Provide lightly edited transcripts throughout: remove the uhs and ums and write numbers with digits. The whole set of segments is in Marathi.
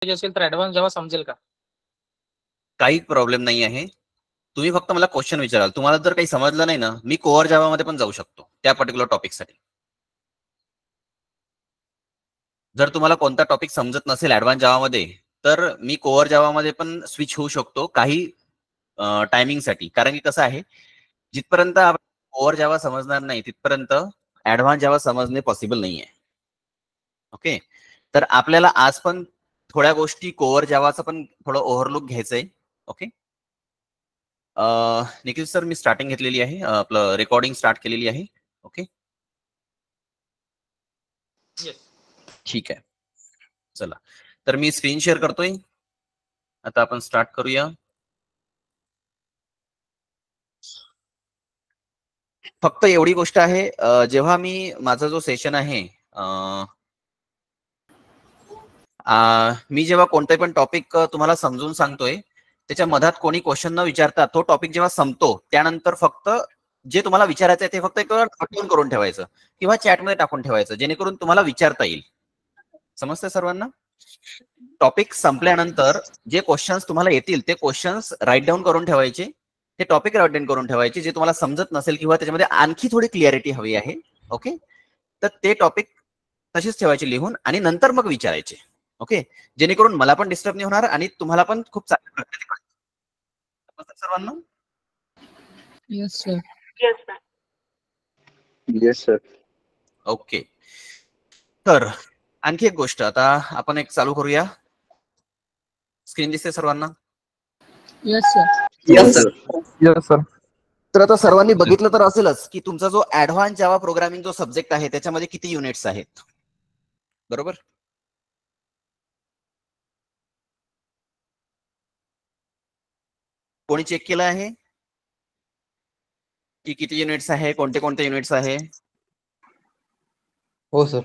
असेल तर ऍडव्हान्स जावा समजेल का? काही प्रॉब्लेम नाही आहे. तुम्ही फक्त मला क्वेश्चन विचाराल. तुम्हाला जर काही समजलं नाही ना, मी कोअर जावा मध्ये पण जाऊ शकतो त्या पर्टिक्युलर टॉपिकसाठी. जर तुम्हाला कोणता टॉपिक समजत नसेल ऍडव्हान्स जावा मध्ये, तर मी कोअर जावा मध्ये पण स्विच होऊ शकतो काही टायमिंग साठी. कारण की कसं आहे, जिथपर्यंत कोअर जावा समजणार नाही तिथपर्यंत ऍडव्हान्स जावा समजणे पॉसिबल नाही आहे. ओके, तर आपल्याला आज पण थोड्या गोष्टी कोअर जावाचं पण थोडं ओव्हरलुक घ्यायचंय. ओके, निखिल सर मी स्टार्टिंग घेतलेली आहे, आपलं रेकॉर्डिंग स्टार्ट केलेली आहे. ओके, ठीक आहे. चला, तर मी स्क्रीन शेअर करतोय. आता आपण स्टार्ट करूया. फक्त एवढी गोष्ट आहे, जेव्हा मी माझा जो सेशन आहे, मी जेव्हा कोणताही पण टॉपिक तुम्हाला समजून सांगतोय, त्याच्या मधात कोणी क्वेश्चन न विचारता तो टॉपिक जेव्हा संपतो त्यानंतर फक्त जे तुम्हाला विचारायचं आहे ते फक्त एक नोट करून ठेवायचं किंवा चॅटमध्ये टाकून ठेवायचं, जेणेकरून तुम्हाला विचारता येईल. समजतंय सर्वांना? टॉपिक संपल्यानंतर जे क्वेश्चन्स तुम्हाला येतील ते क्वेश्चन्स राईट डाऊन करून ठेवायचे, ते टॉपिक राईट डाऊन करून ठेवायचे जे तुम्हाला समजत नसेल किंवा त्याच्यामध्ये आणखी थोडी क्लिअरिटी हवी आहे. ओके, तर ते टॉपिक तशीच ठेवायचे लिहून आणि नंतर मग विचारायचे. ओके, जेणेकरून मला पण डिस्टर्ब नाही होणार आणि तुम्हाला पण खूप चांगल्या प्रकारे कळेल. सर्वांना yes sir. Yes sir. Okay, तर आणखी एक गोष्ट आता आपण एक चालू करूया. स्क्रीन दिसते सर्वांना? Yes sir. Yes sir. Yes sir. तर आता सर्वांनी बघितलं तर असेलच की तुमचा जो ऍडव्हान्स जावा प्रोग्रामिंग जो सब्जेक्ट आहे त्याच्यामध्ये किती युनिट्स आहेत, बरोबर? कोणी चेक केलं आहे की किती युनिट्स आहे, कोणते कोणते युनिट्स आहे? हो सर.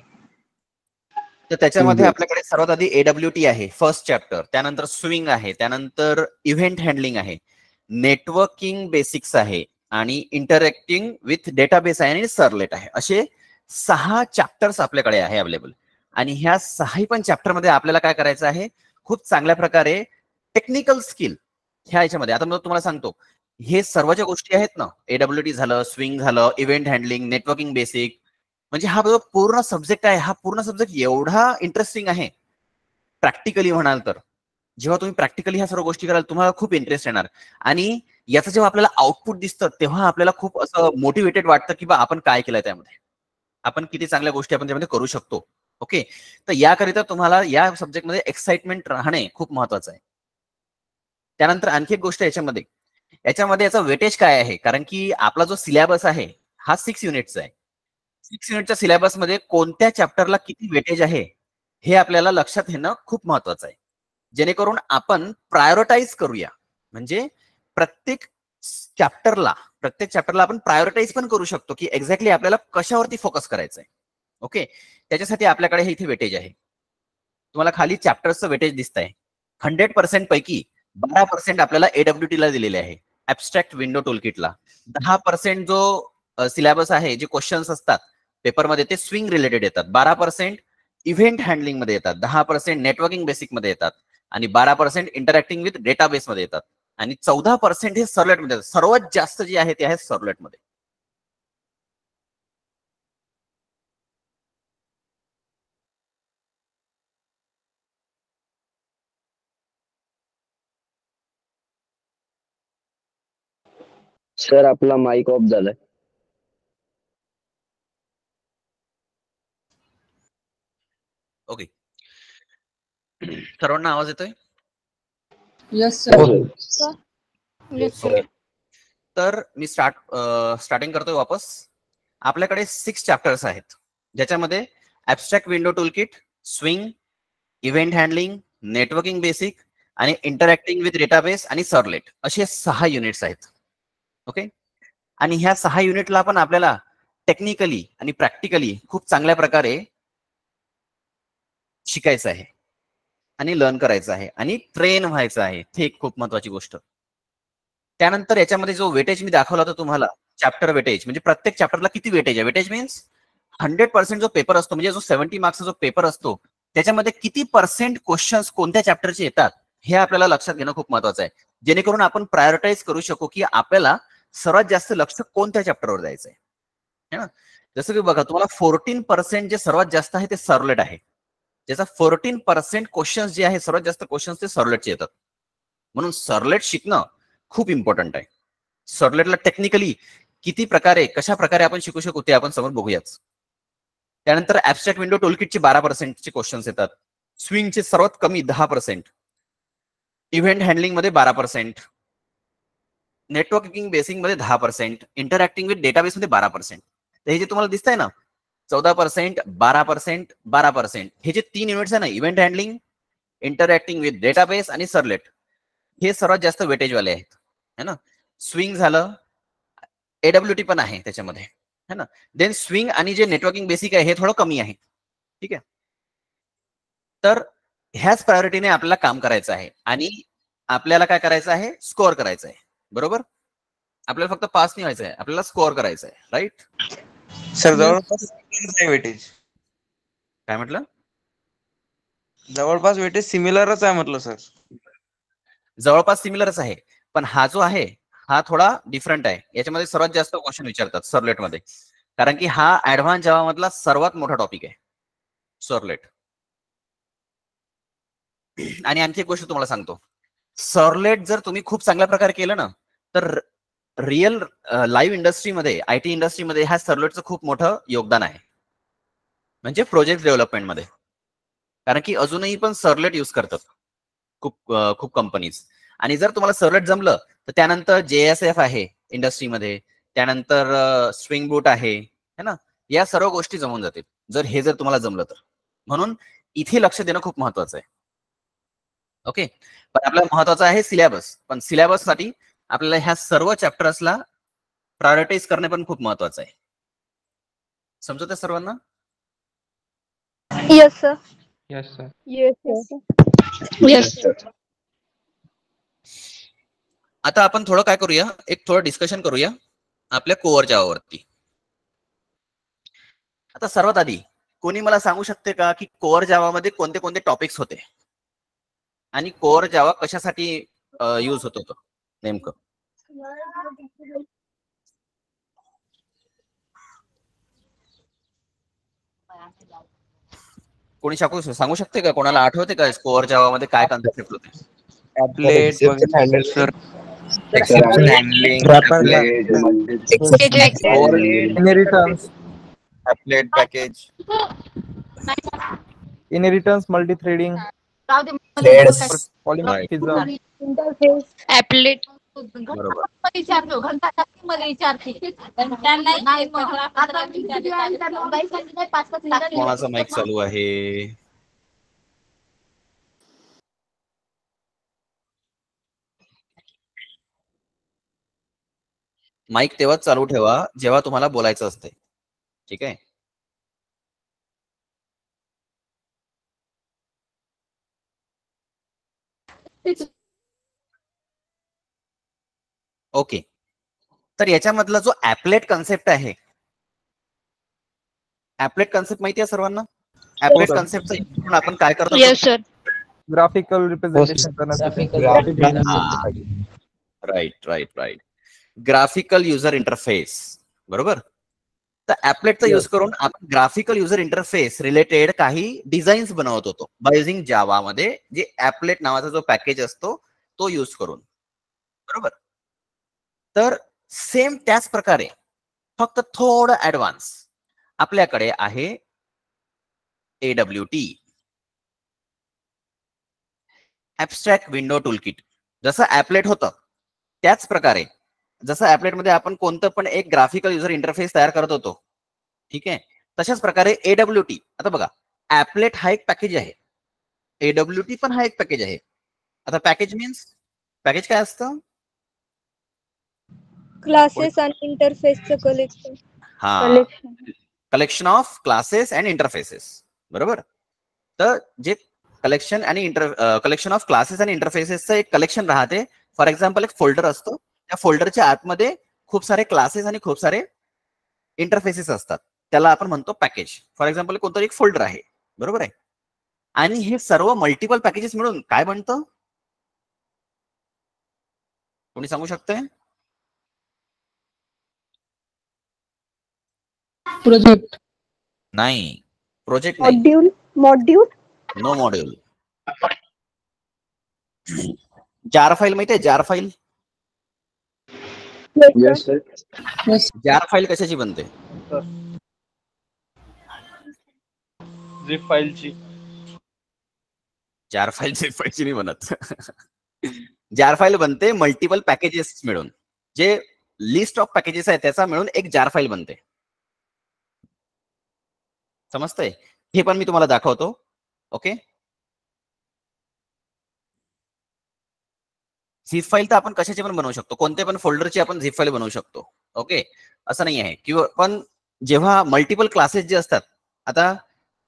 तर त्याच्यामध्ये आपल्याकडे सर्वात आधी AWT आहे फर्स्ट चॅप्टर, त्यानंतर स्विंग आहे, त्यानंतर इव्हेंट हँडलिंग आहे, नेटवर्किंग बेसिक्स आहे आणि इंटरॅक्टिंग विथ डेटाबेस आहे आणि सर्वलेट आहे. असे 6 चॅप्टर्स आपल्याकडे आहे अवेलेबल. आणि ह्या 6 पण चॅप्टर मध्ये आपल्याला काय करायचं आहे, खूप चांगल्या प्रकारे टेक्निकल स्किल ह्या याच्यामध्ये. आता मी तुम्हाला सांगतो, हे सर्व ज्या गोष्टी आहेत ना, AWT झालं, स्विंग झालं, इव्हेंट हँडलिंग, नेटवर्किंग बेसिक, म्हणजे हा जो पूर्ण सब्जेक्ट आहे, हा पूर्ण सब्जेक्ट एवढा इंटरेस्टिंग आहे. प्रॅक्टिकली म्हणाल तर जेव्हा तुम्ही प्रॅक्टिकली ह्या सर्व गोष्टी कराल तुम्हाला खूप इंटरेस्ट येणार आणि याचं जेव्हा आपल्याला आउटपुट दिसतं तेव्हा आपल्याला खूप असं मोटिवेटेड वाटतं की बा आपण काय केलंय त्यामध्ये, आपण किती चांगल्या गोष्टी आपण त्यामध्ये करू शकतो. ओके, तर याकरिता तुम्हाला या सब्जेक्टमध्ये एक्साइटमेंट राहणे खूप महत्वाचं आहे. त्यानंतर आणखी एक गोष्ट याच्यामध्ये याचं वेटेज काय आहे, कारण की आपला जो सिलेबस आहे हा 6 युनिटचा आहे. 6 युनिटच्या सिलेबस मध्ये कोणत्या चॅप्टरला किती वेटेज आहे हे आपल्याला लक्षात घेणं खूप महत्वाचं आहे, जेणेकरून आपण प्रायोरिटाईज करूया. म्हणजे प्रत्येक चॅप्टरला आपण प्रायोरिटाईज पण करू शकतो की एक्झॅक्टली आपल्याला कशावरती फोकस करायचं आहे. ओके, त्याच्यासाठी आपल्याकडे हे इथे वेटेज आहे. तुम्हाला खाली चॅप्टरचं वेटेज दिसत आहे. 100% पैकी 12% आपल्याला AWT ला दिलेले आहे, ऍब्स्ट्रॅक्ट विंडो टूलकिटला. 10% जो सिलेबस आहे, जे क्वेश्चन्स असतात पेपरमध्ये ते स्विंग रिलेटेड येतात. 12% इव्हेंट हँडलिंग मध्ये येतात, 10% नेटवर्किंग बेसिक मध्ये येतात आणि 12% इंटरॅक्टिंग विथ डेटाबेस मध्ये येतात आणि 14% हे सर्वलेट मध्ये येतात. सर्वात जास्त जे आहे ते आहे सर्वलेट मध्ये. सर आपला माईक ऑफ झालाय. ओके, सर्वांना आवाज येतोय? Yes sir. Yes sir. तर मी स्टार्टिंग करतोय वापस. आपल्याकडे 6 चॅप्टर्स आहेत, ज्याच्यामध्ये abstract window toolkit, swing, event handling, networking basic आणि इंटरॅक्टिंग विथ डेटाबेस आणि सर्वलेट असे 6 युनिट्स आहेत. ओके, आणि ह्या 6 युनिटला पण आपल्याला टेक्निकली आणि प्रॅक्टिकली खूप चांगल्या प्रकारे शिकायचं आहे आणि लर्न करायचं आहे आणि ट्रेन व्हायचं आहे. ते एक खूप महत्वाची गोष्ट. त्यानंतर याच्यामध्ये जो वेटेज मी दाखवला होता तुम्हाला, चॅप्टर वेटेज, म्हणजे प्रत्येक चॅप्टरला किती वेटेज आहे. वेटेज मीन्स 100% जो पेपर असतो, म्हणजे जो 70 मार्क्सचा जो पेपर असतो त्याच्यामध्ये किती पर्सेंट क्वेश्चन्स कोणत्या चॅप्टरचे येतात हे आपल्याला लक्षात घेणं खूप महत्वाचं आहे, जेणेकरून आपण प्रायोरिटाईज करू शकू की आपल्याला सर्वात जास्त लक्ष कोणत्या चॅप्टरवर द्यायचं आहे ना. जसं की बघा, तुम्हाला 14% जे सर्वात जास्त आहे ते सर्वलेट आहे, ज्याचा 14% क्वेश्चन्स जे आहे, सर्वात जास्त क्वेश्चन्स ते सर्वलेटचे येतात. म्हणून सर्वलेट शिकणं खूप इम्पॉर्टंट आहे. सर्वलेटला टेक्निकली किती प्रकारे, कशा प्रकारे आपण शिकू शकू ते आपण समोर बघूयाच. त्यानंतर ऍबस्ट्रॅक्ट विंडो टूलकिटचे 12% क्वेश्चन्स येतात, स्विंगचे सर्वात कमी 10%, इव्हेंट हँडलिंग मध्ये 12%, नेटवर्किंग बेसिक मध्ये 10%, इंटरॅक्टिंग विथ डेटाबेस मध्ये 12%. तर हे जे तुम्हाला दिसत आहे ना 14%, 12%, 12%, हे जे 3 युनिट्स आहे ना, event handling, interacting with database आणि सर्वलेट, हे सर्वात जास्त वेटेज वाले आहेत है ना. स्विंग झालं, एडब्ल्यूटी पण आहे त्याच्यामध्ये है ना. देन स्विंग आणि जे नेटवर्किंग बेसिक आहे हे थोडं कमी आहे. ठीक आहे, तर ह्याच प्रायोरिटीने आपल्याला काम करायचं आहे आणि आपल्याला काय करायचं आहे, स्कोअर करायचं आहे. बरोबर, आपल्याला फक्त पास नाही व्हायचं आहे, आपल्याला स्कोअर करायचं आहे. राईट सर जवळपास वेटेज काय म्हटलं? जवळपास वेटेज सिमिलरच आहे म्हटलं सर. जवळपास सिमिलरच आहे, पण हा जो आहे हा थोडा डिफरंट आहे. याच्यामध्ये सर्वात जास्त क्वेश्चन विचारतात सर्वलेट मध्ये, कारण की हा ऍडव्हान्स जावा मधला सर्वात मोठा टॉपिक आहे सर्वलेट. आणि आणखी एक गोष्ट तुम्हाला सांगतो, सर्वलेट जर तुम्ही खूप चांगल्या प्रकारे केलं ना, तर रिअल लाईव्ह इंडस्ट्रीमध्ये, आयटी इंडस्ट्रीमध्ये ह्या सर्वलेटचं खूप मोठं योगदान आहे, म्हणजे प्रोजेक्ट डेव्हलपमेंट मध्ये. कारण की अजूनही पण सर्वलेट युज करतात खूप कंपनीज. आणि जर तुम्हाला सर्वलेट जमलं तर त्यानंतर JSF आहे इंडस्ट्रीमध्ये, त्यानंतर स्विंग बूट आहे है ना. या सर्व गोष्टी जमून जातील जर तुम्हाला जमलं तर. म्हणून इथे लक्ष देणं खूप महत्वाचं आहे. ओके, पण आपल्याला महत्वाचं आहे सिलेबस. पण सिलेबस साठी आपल्याला ह्या सर्व चॅप्टर्सला प्रायोरिटाईज करणे पण खूप महत्वाचं आहे. समजत आहे सर्वांना? Yes, sir. Yes, sir. Yes, sir. Yes, sir. आता आपण थोडं काय करूया, एक थोडं डिस्कशन करूया आपल्या कोअर जावावरती. आता सर्वात आधी कोणी मला सांगू शकते का की कोअर जावामध्ये कोणते कोणते टॉपिक्स होते आणि कोअर जावा कशासाठी यूज होत होतं नेमकं? कोणी सांगू शकते का? कोणाला आठवते का कोअर जावा मध्ये काय कन्सेप्ट होते? ऍपलेट वगैरे sir. Exception handling, inheritance, applet package, inheritance, multi threading, polymorphism, Applet. बरोबर. कोणाचा माईक चालू आहे? माईक तेव्हाच चालू ठेवा जेव्हा तुम्हाला बोलायचं असते. ठीक आहे, ओके. तर याच्यामधला जो ऍपलेट कन्सेप्ट आहे, ऍपलेट कन्सेप्ट माहिती आहे सर्वांना? ऍपलेट sir. कन्सेप्टचा आपण काय करतो? Yes, sir. ग्राफिकल रिप्रेझेंटेशन करण्यासाठी. राईट. ग्राफिकल युजर इंटरफेस, बरोबर. तर ऍपलेटचा यूज करून आपण ग्राफिकल युजर इंटरफेस रिलेटेड काही डिझाईन्स बनवत होतो बाय युजिंग जावा मध्ये, जे ऍपलेट नावाचा जो पॅकेज असतो तो यूज करून, बरोबर. तर सेम त्याच प्रकारे फक्त थोडं ऍडव्हान्स आपल्याकडे आहे AWT, ऍबस्ट्रॅक्ट विंडो टूलकिट. जसं ऍपलेट होतं त्याच प्रकारे, जसं ऍपलेट मध्ये आपण कोणतं पण एक ग्राफिकल युजर इंटरफेस तयार करत होतो, ठीक आहे, तशाच प्रकारे AWT. आता बघा, ऍपलेट हा एक पॅकेज आहे, AWT पण हा एक पॅकेज आहे. आता पॅकेज मीन्स, पॅकेज काय असतं? Classes and interface collection. हा, collection of classes and interfaces, बरोबर. तर जे कलेक्शन ऑफ क्लासेस आणि इंटरफेसेसचं एक कलेक्शन राहते. फॉर एक्झाम्पल एक फोल्डर असतो, त्या फोल्डरच्या आतमध्ये खूप सारे क्लासेस आणि खूप सारे इंटरफेसेस असतात, त्याला आपण म्हणतो पॅकेज. फॉर एक्झाम्पल कोणतरी एक फोल्डर आहे, बरोबर आहे. आणि हे सर्व मल्टिपल पॅकेजेस मिळून काय बनतं? कोणी सांगू शकतंय? प्रोजेक्ट. नाही, प्रोजेक्ट नाही. Module no module. Jar file माहिती आहे? Jar file. Yes, sir. Yes. Jar file कशाची बनते? झिप फाईलची. जार फाईल झिप फाईलची नाही बनत. जार फाईल बनते मल्टिपल पॅकेजेस मिळून. जे लिस्ट ऑफ पॅकेजेस आहे त्याचा मिळून एक जार फाईल बनते. समजतंय? हे पण मी तुम्हाला दाखवतो. ओके. झिप फाईल तर आपण कशाची पण बनवू शकतो, कोणत्या पण फोल्डरची आपण झिप फाईल बनवू शकतो. ओके, असं नाही आहे. किंवा पण जेव्हा मल्टिपल क्लासेस जे असतात, आता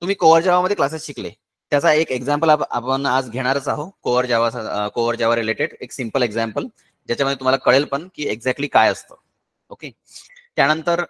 तुम्ही कोअर जावामध्ये क्लासेस शिकले, त्याचा एक एक्झाम्पल आपण आज घेणारच आहोत. कोअर जावा रिलेटेड एक सिम्पल एक्झाम्पल, ज्याच्यामध्ये तुम्हाला कळेल पण की एक्झॅक्टली काय असतं. ओके. त्यानंतर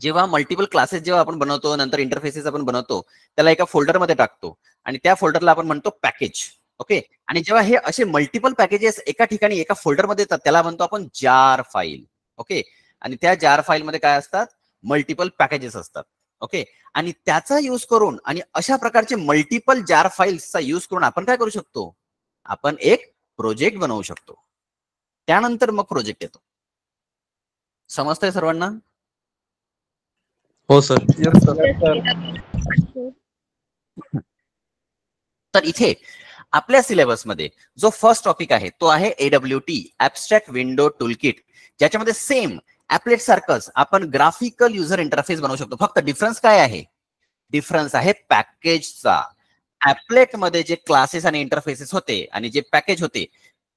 जेव्हा मल्टिपल क्लासेस जेव्हा आपण बनवतो, नंतर इंटरफेसेस आपण बनवतो, त्याला एका फोल्डरमध्ये टाकतो आणि त्या फोल्डरला आपण म्हणतो पॅकेज. ओके. आणि जेव्हा हे असे मल्टिपल पॅकेजेस एका ठिकाणी एका फोल्डरमध्ये येतात, त्याला म्हणतो आपण जार फाईल. ओके. आणि त्या जार फाईलमध्ये काय असतात? मल्टिपल पॅकेजेस असतात. ओके. आणि त्याचा यूज करून आणि अशा प्रकारचे मल्टिपल जार फाईल्सचा यूज करून आपण काय करू शकतो? आपण एक प्रोजेक्ट बनवू शकतो. त्यानंतर मग प्रोजेक्ट येतो. समजतंय सर्वांना? हो सर. Yes, sir. तर इथे आपल्या सिलेबसमध्ये जो फर्स्ट टॉपिक आहे तो आहे AWT, ऍब्स्ट्रॅक्ट विंडो टूलकिट, ज्याच्यामध्ये सेम ऍपलेट सारखंच आपण ग्राफिकल युजर इंटरफेस बनवू शकतो. फक्त डिफरन्स काय आहे? डिफरन्स आहे पॅकेजचा. ऍपलेट मध्ये जे क्लासेस आणि इंटरफेसेस होते आणि जे पॅकेज होते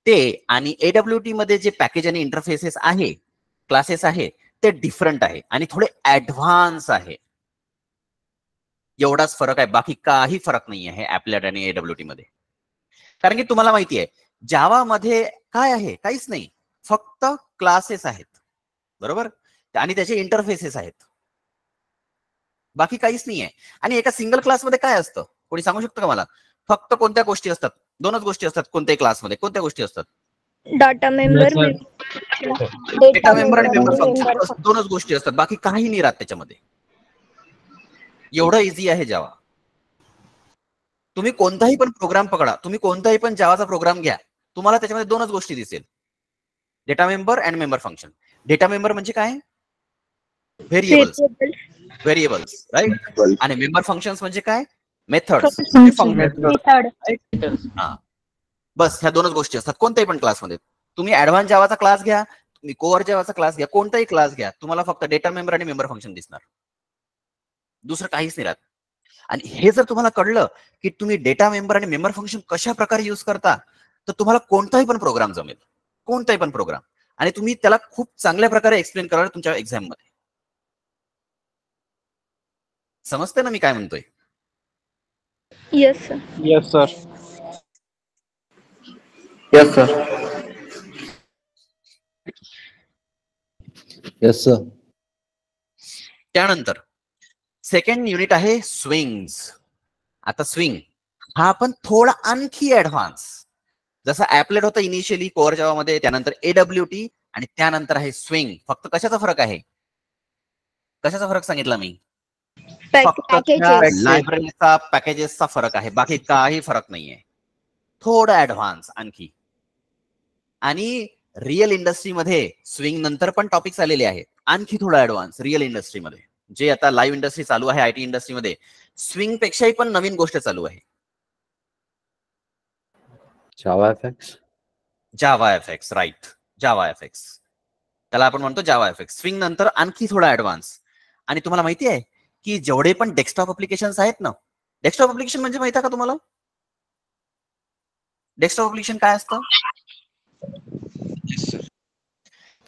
ते, आणि AWT मध्ये जे पॅकेज आणि इंटरफेसेस आहे, क्लासेस आहे, ते डिफरंट आहे आणि थोडे ऍडव्हान्स आहे. एवढाच फरक आहे, बाकी काही फरक नाही आहे ऍपलेट आणि AWT मध्ये. कारण की तुम्हाला माहिती आहे जावा मध्ये काय आहे? काहीच नाही, फक्त क्लासेस आहेत, बरोबर, आणि त्याचे इंटरफेसेस आहेत, बाकी काहीच नाही आहे. आणि एका सिंगल क्लासमध्ये काय असतं? कोणी सांगू शकतं का मला? फक्त कोणत्या गोष्टी असतात? दोनच गोष्टी असतात कोणत्याही क्लासमध्ये. कोणत्या गोष्टी असतात? डाटा मेंबर डेटा मेंबर आणि मेंबर फंक्शन, दोनच गोष्टी असतात, बाकी काही नाही राहत त्याच्यामध्ये. एवढं इझी आहे जावा. तुम्ही कोणताही पण प्रोग्राम पकडा, तुम्ही कोणताही पण जावाचा प्रोग्राम घ्या, तुम्हाला त्याच्यामध्ये दोनच गोष्टी दिसेल, data member and member function. Data member म्हणजे काय? Variables, right. आणि मेंबर फंक्शन्स म्हणजे काय? मेथड्स. बस ह्या दोनच गोष्टी असतात कोणत्याही पण क्लासमध्ये. तुम्ही ऍडव्हान्स जावाचा क्लास घ्या, तुम्ही कोअर जावाचा क्लास घ्या, कोणताही क्लास घ्या, तुम्हाला फक्त डेटा मेंबर आणि मेंबर फंक्शन दिसणार, दुसरं काहीच नाही राहत. आणि हे जर तुम्हाला कळलं की तुम्ही डेटा मेंबर आणि मेंबर फंक्शन कशा प्रकारे यूज करता, तर तुम्हाला कोणताही पण प्रोग्राम जमेल, कोणताही पण प्रोग्राम, आणि तुम्ही त्याला खूप चांगल्या प्रकारे एक्सप्लेन कराल तुमच्या एक्झाम मध्ये. समजते ना मी काय म्हणतोय? Yes sir. Yes, sir. Yes, sir. Yes, sir. त्यानंतर सेकंड युनिट आहे स्विंग्स. आता स्विंग हा आपण थोडा आणखी ऍडव्हान्स, जसं ऍपलेट होतं इनिशियली कोअर जावामध्ये, त्यानंतर AWT, आणि त्यानंतर आहे स्विंग. फक्त कशाचा फरक आहे? कशाचा फरक सांगितला मी? फक्त लायब्ररीचा, पॅकेजेसचा फरक आहे, बाकी काही फरक नाहीये. थोडं ऍडव्हान्स आणखी. आणि रिअल इंडस्ट्रीमध्ये स्विंग नंतर पण टॉपिक्स आलेले आहेत, आणखी थोडं ऍडव्हान्स रिअल इंडस्ट्रीमध्ये. जे आता लाईव्ह इंडस्ट्री चालू आहे IT इंडस्ट्रीमध्ये, स्विंग पेक्षाही पण नवीन गोष्ट चालू आहे. Java FX. जावा FX, राईट. जावा FX, त्याला आपण म्हणतो जावा FX. स्विंग नंतर आणखी थोडा ऍडव्हान्स. आणि तुम्हाला माहिती आहे की जेवढे पण डेस्कटॉप अप्लिकेशन्स आहेत ना, डेस्कटॉप अप्लिकेशन म्हणजे माहिती आहे का तुम्हाला? डेस्कटॉप अप्लिकेशन काय असतं?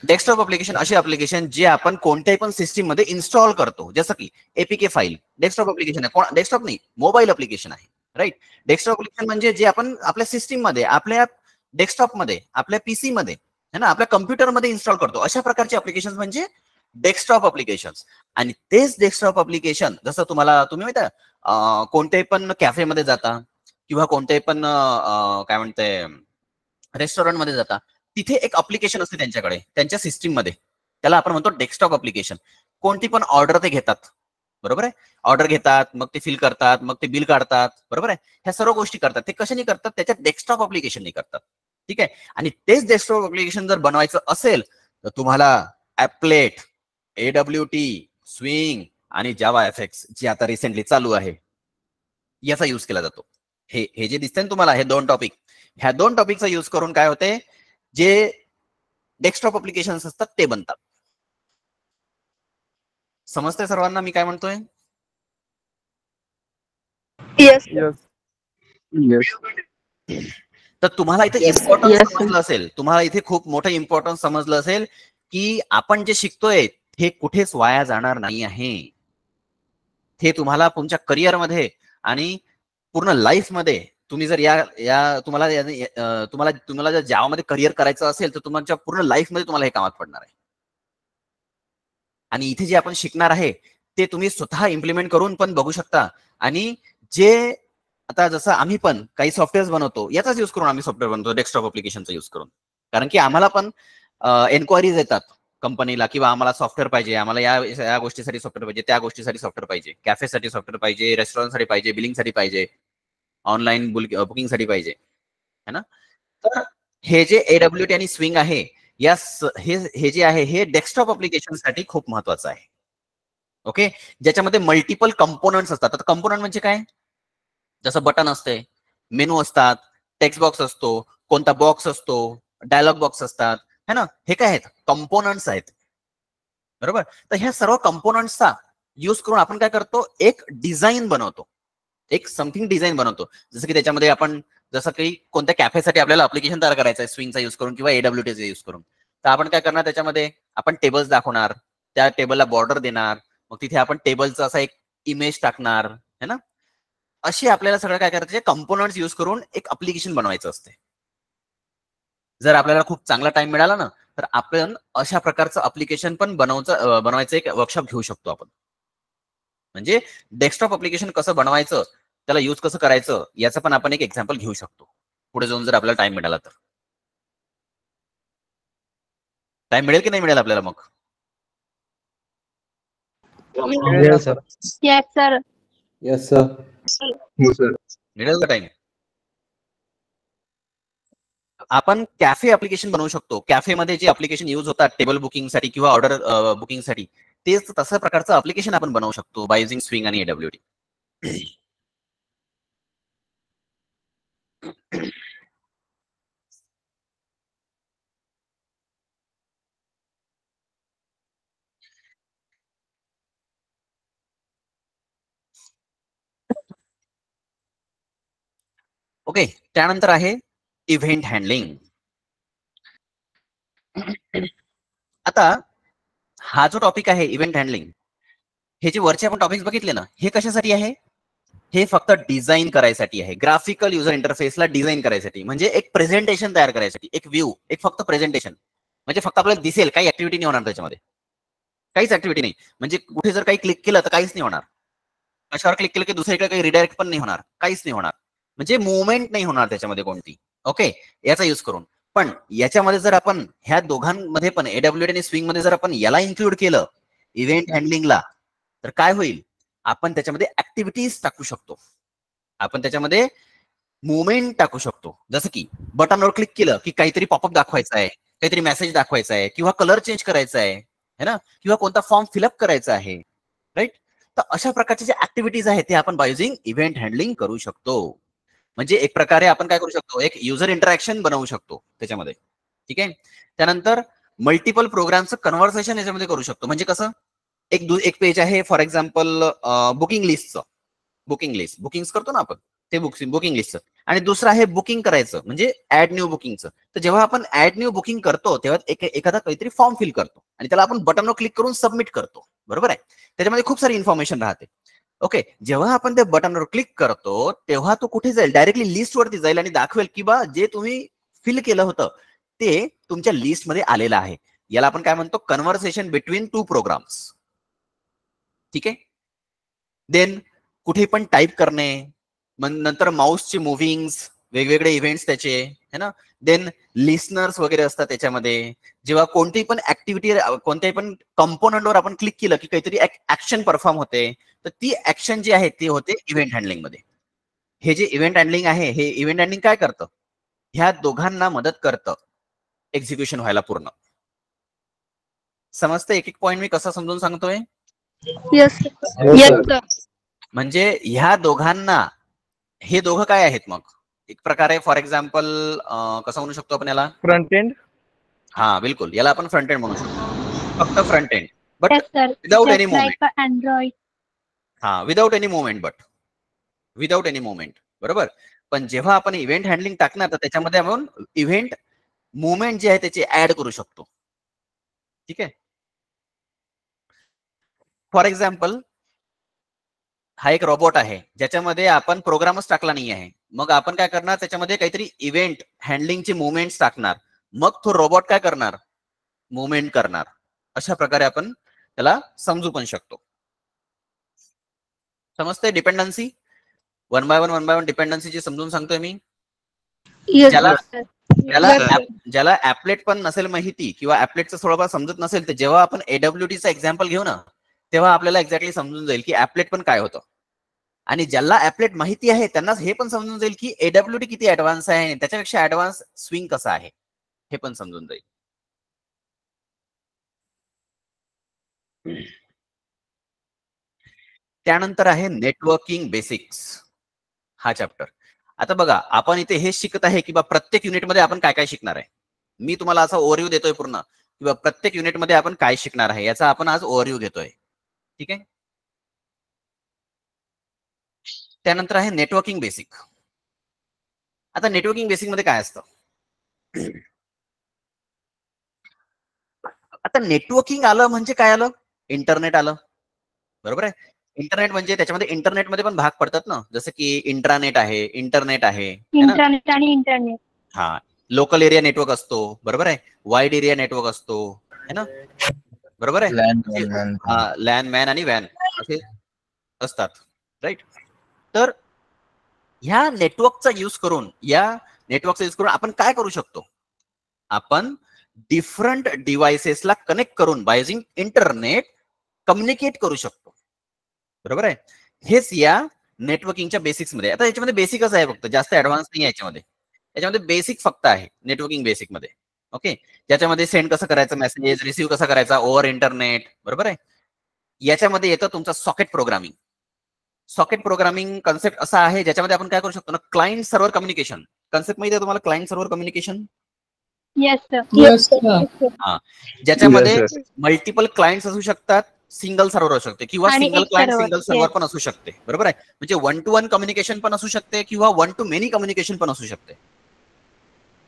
डेस्कटॉप अप्लिकेशन असे अप्लिकेशन जे आपण कोणत्याही पण सिस्टीम मध्ये इन्स्टॉल करतो, जसं की APK फाईल डेस्कटॉप अप्लिकेशन आहे. डेस्कटॉप नाही, मोबाईल अप्लिकेशन आहे, राईट. डेस्कटॉप अप्लिकेशन म्हणजे जे आपण आपल्या सिस्टीम मध्ये, आपल्या डेस्कटॉप मध्ये, आपल्या PC मध्ये, है ना, आपल्या कम्प्युटरमध्ये इन्स्टॉल करतो, अशा प्रकारचे अप्लिकेशन म्हणजे डेस्कटॉप अप्लिकेशन. आणि तेच डेस्कटॉप अप्लिकेशन, जसं तुम्ही माहिती आहे कोणत्याही पण कॅफेमध्ये जाता किंवा कोणत्याही पण काय म्हणते रेस्टॉरंटमध्ये जाता, तिथे एक अप्लिकेशन असते त्यांच्याकडे, त्यांच्या सिस्टीम मध्ये. त्याला आपण म्हणतो डेस्कटॉप अप्लिकेशन. कोणती पण ऑर्डर ते घेतात, बरोबर आहे. ऑर्डर घेतात, मग ते फिल करतात, मग ते बिल काढतात, बरोबर आहे. ह्या सर्व गोष्टी करतात. ते कशाने करतात? त्याच्या डेस्कटॉप अप्लिकेशनने करतात. ठीक आहे. आणि तेच डेस्कटॉप अप्लिकेशन जर बनवायचं असेल तर तुम्हाला ऍपलेट, AWT, स्विंग आणि जावा एफएक्स जे आता रिसेंटली चालू आहे याचा युज केला जातो. हे जे दिसतंय ना तुम्हाला, हे 2 टॉपिक, ह्या 2 टॉपिकचा युज करून काय होते, जे डेस्कटॉप अप्लिकेशन्स असतात ते बनतात. समजतंय सर्वांना मी काय म्हणतोय? Yes. तर तुम्हाला इथे इम्पॉर्टन्स समजलं असेल, तुम्हाला इथे खूप मोठं इम्पॉर्टन्स समजलं असेल की आपण जे शिकतोय हे कुठेच वाया जाणार नाही आहे. हे तुम्हाला तुमच्या करिअरमध्ये आणि पूर्ण लाईफ मध्ये तुम्ही जर तुम्हाला जर जावामध्ये करिअर करायचं असेल तर तुमच्या पूर्ण लाईफ मध्ये तुम्हाला हे कामात पडणार आहे. आणि इथे जे आपण शिकणार आहे ते तुम्ही स्वतः इम्प्लिमेंट करून पण बघू शकता. आणि जे आता जसं आम्ही पण काही सॉफ्टवेअर्स बनवतो, याचाच युज करून आम्ही सॉफ्टवेअर बनवतो, डेस्कटॉप अप्लिकेशनचा युज करून. कारण की आम्हाला पण एन्क्वायरीज येतात कंपनीला, किंवा आम्हाला सॉफ्टवेअर पाहिजे, आम्हाला या गोष्टीसाठी सॉफ्टवेअर पाहिजे, त्या गोष्टीसाठी सॉफ्टवेअर पाहिजे, कॅफेसाठी सॉफ्टवेअर पाहिजे, रेस्टॉरंटसाठी पाहिजे, बिलिंगसाठी पाहिजे, ऑनलाईन बुकिंगसाठी पाहिजे, है ना. तर हे जे AWT आणि स्विंग आहे, हे जे आहे हे डेस्कटॉप अप्लिकेशनसाठी खूप महत्वाचं आहे. ओके. ज्याच्यामध्ये मल्टिपल कंपोनंट्स असतात. आता कंपोनंट म्हणजे काय? जसं बटन असते, मेनू असतात, टेक्स्ट बॉक्स असतो, कोणता बॉक्स असतो, डायलॉग बॉक्स असतात, है ना. हे काय आहेत? कंपोनंट्स आहेत, बरोबर. तर ह्या सर्व कंपोनंट्सचा युज करून आपण काय करतो, एक डिझाईन बनवतो, एक समथिंग डिझाईन बनवतो. जसं की त्याच्यामध्ये आपण जसं की कोणत्या कॅफेसाठी आपल्याला अप्लिकेशन तयार करायचं आहे स्विंगचा युज करून किंवा AWTचा युज करून, तर आपण काय करणार, त्याच्यामध्ये आपण टेबल्स दाखवणार, त्या टेबलला बॉर्डर देणार, मग तिथे आपण टेबलचा असा एक इमेज टाकणार, है ना. अशी आपल्याला सगळं काय करायचं, कंपोनंट्स युज करून एक अप्लिकेशन बनवायचं असते. जर आपल्याला खूप चांगला टाइम मिळाला ना तर आपण अशा प्रकारचं अप्लिकेशन पण बनवायचं एक वर्कशॉप घेऊ शकतो आपण. म्हणजे डेस्कटॉप अप्लिकेशन कसं बनवायचं, त्याला युज कसं करायचं, याचं पण आपण एक एक्झाम्पल घेऊ शकतो पुढे जाऊन, जर आपल्याला टाइम मिळाला तर. टाइम मिळेल की नाही मिळेल आपल्याला मग? Yes, sir. Yes, sir. Yes, sir. मिळेल का टाइम? आपण कॅफे अप्लिकेशन बनवू शकतो. कॅफेमध्ये जे अप्लिकेशन युज होतात टेबल बुकिंगसाठी किंवा ऑर्डर बुकिंगसाठी, तेच तसं प्रकारचं अप्लिकेशन आपण बनवू शकतो बाय युजिंग स्विंग आणि AWT. ओके. त्यानंतर आहे इव्हेंट हँडलिंग. आता हा जो टॉपिक आहे इव्हेंट हँडलिंग, हे जे वरचे आपण टॉपिक्स बघितले ना, हे कशासाठी आहे? हे फक्त डिझाईन करायसाठी आहे. ग्राफिकल युजर इंटरफेसला डिझाईन करायसाठी, म्हणजे एक प्रेझेंटेशन तयार करायसाठी, एक व्ह्यू, एक फक्त प्रेझेंटेशन. म्हणजे फक्त आपल्याला दिसेल, काही ऍक्टिव्हिटी नाही होणार त्याच्यामध्ये, काहीच ऍक्टिव्हिटी नाही. म्हणजे कुठे जर काही क्लिक केलं तर काहीच नाही होणार, कशावर क्लिक केलं की दुसरीकडे काही रिडायरेक्ट पण नाही होणार, काहीच नाही होणार, म्हणजे मुवमेंट नाही होणार त्याच्यामध्ये कोणती. ओके. याचा युज करून. पण याच्यामध्ये जर आपण ह्या दोघांमध्ये पण AWT आणि स्विंग मध्ये जर आपण याला इन्क्लूड केलं इव्हेंट हँडलिंगला, तर काय होईल, आपण त्याच्यामध्ये ऍक्टिव्हिटीज टाकू शकतो, आपण त्याच्यामध्ये मुवमेंट टाकू शकतो. जसं की बटनवर क्लिक केलं की काहीतरी पॉपअप दाखवायचा आहे, काहीतरी मेसेज दाखवायचा आहे, किंवा कलर चेंज करायचा आहे, है ना, किंवा कोणता फॉर्म फिलअप करायचा आहे, राईट. तर अशा प्रकारचे जे ऍक्टिव्हिटीज आहेत ते आपण बाय युजिंग इव्हेंट हँडलिंग करू शकतो. म्हणजे एक प्रकारे आपण काय करू शकतो, एक युजर इंटरॅक्शन बनवू शकतो त्याच्यामध्ये. ठीक आहे. त्यानंतर मल्टिपल प्रोग्रामचं कन्व्हर्सेशन याच्यामध्ये करू शकतो. म्हणजे कसं, एक पेज आहे फॉर एक्झाम्पल बुकिंग लिस्टचं, बुकिंग लिस्ट, बुकिंग करतो ना आपण, ते बुकिंग लिस्टचं, आणि दुसरं आहे बुकिंग करायचं म्हणजे ऍड न्यू बुकिंगचं. तर जेव्हा आपण ऍड न्यू बुकिंग करतो तेव्हा एखादा काहीतरी फॉर्म फिल करतो आणि त्याला आपण बटनवर क्लिक करून सबमिट करतो, बरोबर आहे. त्याच्यामध्ये खूप सारी इन्फॉर्मेशन राहते. ओके. जेव्हा आपण त्या बटनवर क्लिक करतो तेव्हा तो कुठे जाईल, डायरेक्टली लिस्ट वरती जाईल आणि दाखवेल की बा जे तुम्ही फिल केलं होतं ते तुमच्या लिस्ट मध्ये आलेलं आहे. याला आपण काय म्हणतो, कन्व्हर्सेशन बिटवीन 2 प्रोग्राम्स. ठीक आहे. देन कुठे पण टाईप करणे, मग नंतर माऊसचे मुव्हिंग्स, वेगवेगळे इव्हेंट्स त्याचे, है ना. देन लिस्नर्स वगैरे असतात त्याच्यामध्ये. जेव्हा कोणतीही पण ऍक्टिव्हिटी, कोणत्याही पण कंपोनंटवर आपण क्लिक केलं की काहीतरी ऍक्शन परफॉर्म होते, तर ती ऍक्शन जी आहे ती होते इव्हेंट हँडलिंग मध्ये. हे जे इव्हेंट हँडलिंग आहे, हे इव्हेंट हँडलिंग काय करतं, ह्या दोघांना मदत करतं एक्झिक्युशन व्हायला पूर्ण. समजतं एक एक पॉईंट मी कसा समजून सांगतोय? Yes. Yes, sir. म्हणजे ह्या दोघांना, हे दोघं काय आहेत मग एक प्रकारे, फॉर एक्झाम्पल कसं म्हणू शकतो आपण याला? Front end. हा बिलकुल, याला आपण फ्रंट एंड म्हणू शकतो, फक्त front end, but Yes, sir. Without any Just movement. like Android. हा, without any movement, but without any movement, बरोबर. पण जेव्हा आपण इव्हेंट हँडलिंग टाकणार तर त्याच्यामध्ये आपण इव्हेंट मुवमेंट जे आहे त्याची ऍड करू शकतो. ठीक आहे. फॉर एक्झाम्पल, हा एक रोबोट आहे ज्याच्यामध्ये आपण प्रोग्रामच टाकला नाही आहे. मग आपण काय करणार, त्याच्यामध्ये काहीतरी इव्हेंट हँडलिंगचे मुवमेंट्स टाकणार, मग तो रोबोट काय करणार, मुवमेंट करणार. अशा प्रकारे आपण त्याला समजू पण शकतो. समजते डिपेंडन्सी? वन बाय वन डिपेंडन्सीची समजून सांगतोय मी. Yes, ज्याला sir. ज्याला ऍपलेट पण नसेल माहिती किंवा ऍपलेटचं थोडंफार समजत नसेल, तर जेव्हा आपण AWTचा एक्झाम्पल घेऊ ना, तेव्हा आपल्याला एक्झॅक्टली समजून जाईल की ऍपलेट पण काय होतं. आणि ज्याला ऍपलेट माहिती आहे त्यांना हे पण समजून जाईल की AWT किती ऍडव्हान्स आहे आणि त्याच्यापेक्षा ऍडव्हान्स स्विंग कसा आहे हे पण समजून जाईल. त्यानंतर आहे नेटवर्किंग बेसिक्स हा चॅप्टर. आता बघा, आपण इथे हे शिकत आहे की प्रत्येक युनिटमध्ये आपण काय काय शिकणार आहे. मी तुम्हाला असा ओव्हरव्ह्यू देतोय पूर्ण किंवा प्रत्येक युनिटमध्ये आपण काय शिकणार आहे याचा आपण आज ओव्हरव्ह्यू घेतोय. ठीक आहे. त्यानंतर आहे नेटवर्किंग बेसिक. आता नेटवर्किंग बेसिक मध्ये काय असतं, आता नेटवर्किंग आलं म्हणजे काय आलं, इंटरनेट आलं, बरोबर आहे. इंटरनेट म्हणजे त्याच्यामध्ये इंटरनेटमध्ये पण भाग पडतात ना, जसं की इंट्रानेट आहे, इंटरनेट आहे, इंटरनेट आणि इंटरनेट. हा, लोकल एरिया नेटवर्क असतो, बरोबर आहे. वाईड एरिया नेटवर्क असतो, है ना, बरोबर आहे. लॅन मॅन आणि वॅन असे असतात, राईट. तर ह्या नेटवर्कचा यूज करून आपण काय करू शकतो, आपण डिफरंट डिव्हाइसेसला कनेक्ट करून बाय युजिंग इंटरनेट कम्युनिकेट करू शकतो, बरोबर आहे. हेच या नेटवर्किंगच्या बेसिक्स मध्ये. आता याच्यामध्ये बेसिकच आहे फक्त, जास्त ऍडव्हान्स नाही याच्यामध्ये. याच्यामध्ये बेसिक फक्त आहे नेटवर्किंग बेसिक मध्ये. ओके. ज्याच्यामध्ये सेंड कसं करायचं मेसेज, रिसिव्ह कसा करायचा ओव्हर इंटरनेट, बरोबर आहे. याच्यामध्ये येतं तुमचं socket programming. Socket programming concept असा आहे ज्याच्यामध्ये आपण काय करू शकतो ना, क्लायंट सर्व्हर कम्युनिकेशन. कन्सेप्ट माहिती आहे तुम्हाला, client server communication? Yes, sir. Yes, sir. हा, ज्याच्यामध्ये Yes, मल्टिपल क्लायंट्स असू शकतात, सिंगल सर्व्हर असू शकते किंवा आणि सिंगल एक client server. Single server Yes. पण असू शकते, बरोबर आहे. म्हणजे 1 to 1 कम्युनिकेशन पण असू शकते किंवा 1 to many कम्युनिकेशन पण असू शकते.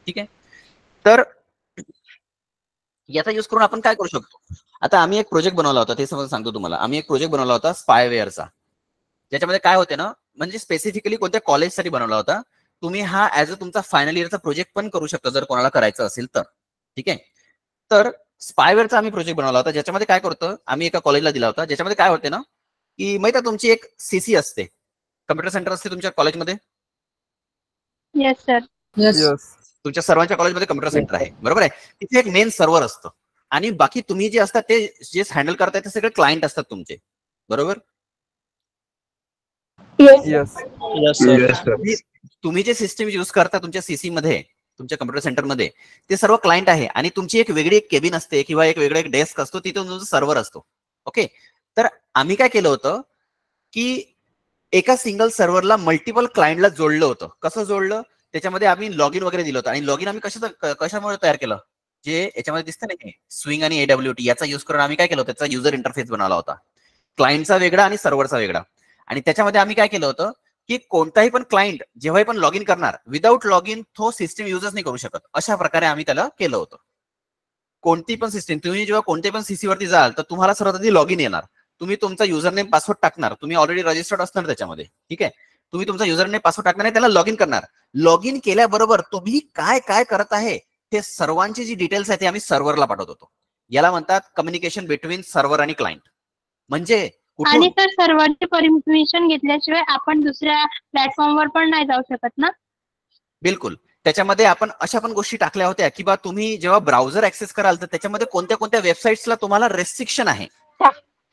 ठीक आहे. तर याचा यूज करून आपण काय करू शकतो, आता आम्ही एक प्रोजेक्ट बनवला होता, ते समज सांगतो तुम्हाला. आम्ही एक प्रोजेक्ट बनवला होता स्पायवेअरचा, ज्याच्यामध्ये काय होते ना, म्हणजे स्पेसिफिकली कोणत्या कॉलेजसाठी बनवला होता. तुम्ही हा ऍज अ तुमचा फायनल इयरचा प्रोजेक्ट पण करू शकता जर कोणाला करायचं असेल तर. ठीक आहे. तर स्पायवेअरचा आम्ही प्रोजेक्ट बनवला होता, ज्याच्यामध्ये काय करतो, आम्ही एका कॉलेजला दिला होता, ज्याच्यामध्ये काय होते ना, की माहिती आहे तुमची एक सीसी असते, कम्प्युटर सेंटर असते तुमच्या कॉलेजमध्ये. Yes, sir. Yes. तुमच्या सर्वांच्या कॉलेजमध्ये कम्प्युटर सेंटर आहे, बरोबर आहे. तिथे एक मेन सर्व्हर असतं आणि बाकी तुम्ही जे असतात ते जे हँडल करताय ते सगळे क्लायंट असतात तुमचे, बरोबर. Yes. Yes. Yes, sir. तुम्ही जे सिस्टम युज करता तुमच्या सीसी मध्ये, तुमच्या कम्प्युटर सेंटरमध्ये, ते सर्व क्लायंट आहे आणि तुमची एक वेगळी एक केबिन असते किंवा एक वेगळा एक डेस्क असतो, तिथे तुमचा सर्व्हर असतो. ओके. तर आम्ही काय केलं होतं की एका सिंगल सर्व्हरला मल्टिपल क्लायंटला जोडलं होतं. कसं जोडलं, त्याच्यामध्ये आम्ही लॉग इन वगैरे दिलं होतं. आणि लॉग इन आम्ही कशामुळे तयार केलं, जे याच्यामध्ये दिसतं ना स्विंग आणि AWT याचा युज करून आम्ही काय केलं होतं, त्याचा युजर इंटरफेस बनवला होता, क्लायंटचा वेगळा आणि सर्व्हरचा वेगळा. आणि त्याच्यामध्ये आम्ही काय केलं होतं की कोणताही पण क्लायंट जेव्हाही पण लॉग इन करणार, विदाऊट लॉग इन तो सिस्टम युजच नाही करू शकत. अशा प्रकारे आम्ही त्याला केलं होतं. कोणती पण सिस्टम, तुम्ही जेव्हा कोणत्याही पण सीसी वरती जाल तर तुम्हाला सर्वात आधी लॉग इन येणार. तुम्ही तुमचा युजर नेम पासवर्ड टाकणार, तुम्ही ऑलरेडी रजिस्टर्ड असणार त्याच्यामध्ये. ठीक आहे. तुम्ही तुमचा युजर नेम पासवर्ड टाकणार आणि त्याला लॉग इन करणार. लॉग इन केल्याबरोबर तुम्ही काय काय करत आहे ते सर्वांची जी डिटेल्स आहे ते आम्ही सर्व्हरला पाठवत होतो. याला म्हणतात कम्युनिकेशन बिटवीन सर्व्हर आणि क्लायंट. म्हणजे आणि सर सर्व्हरची परमिशन घेतल्याशिवाय आपण दुसऱ्या प्लॅटफॉर्मवर पण नाही जाऊ शकत ना? बिलकुल. त्याच्यामध्ये आपण अशा पण गोष्टी टाकल्या होत्या की बा तुम्ही जेव्हा ब्राउझर ऍक्सेस कराल तर त्याच्यामध्ये कोणत्या कोणत्या वेबसाईट्सला तुम्हाला रेस्ट्रिक्शन आहे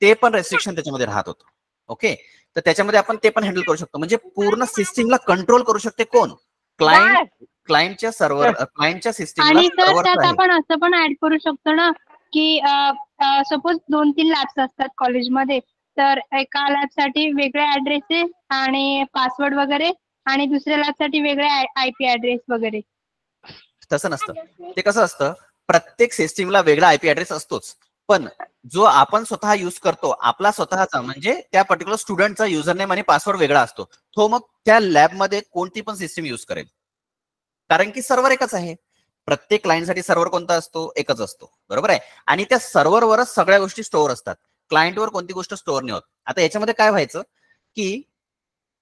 ते पण रेस्ट्रिक्शन त्याच्यामध्ये राहत होतं. ओके, तर त्याच्यामध्ये आपण ते पण हँडल करू शकतो. म्हणजे पूर्ण सिस्टीमला कंट्रोल करू शकते कोण? क्लायंटच्या सिस्टीमला आणि सर सर्व्हर त्यात आहे. आपण असं पण ऍड करू शकतो ना की सपोज 2-3 लॅब्स असतात कॉलेजमध्ये, तर एका लॅबसाठी वेगळे ऍड्रेसेस आणि पासवर्ड वगैरे आणि दुसऱ्या लॅबसाठी वेगळे आयपी ऍड्रेस वगैरे. तसं नसतं. ते कसं असतं, प्रत्येक सिस्टीमला वेगळा आयपी ऍड्रेस असतोच, पण जो आपण स्वतः युज करतो आपला स्वतःचा म्हणजे त्या पर्टिक्युलर स्टुडंटचा युजरनेम आणि पासवर्ड वेगळा असतो. तो मग त्या लॅबमध्ये कोणती पण सिस्टीम युज करेल, कारण की सर्व्हर एकच आहे. प्रत्येक क्लायंटसाठी सर्व्हर कोणता असतो? एकच असतो, बरोबर आहे. आणि त्या सर्व्हरवरच सगळ्या गोष्टी स्टोअर असतात. क्लायंटवर कोणती गोष्ट स्टोअर नाही होत. आता याच्यामध्ये काय व्हायचं की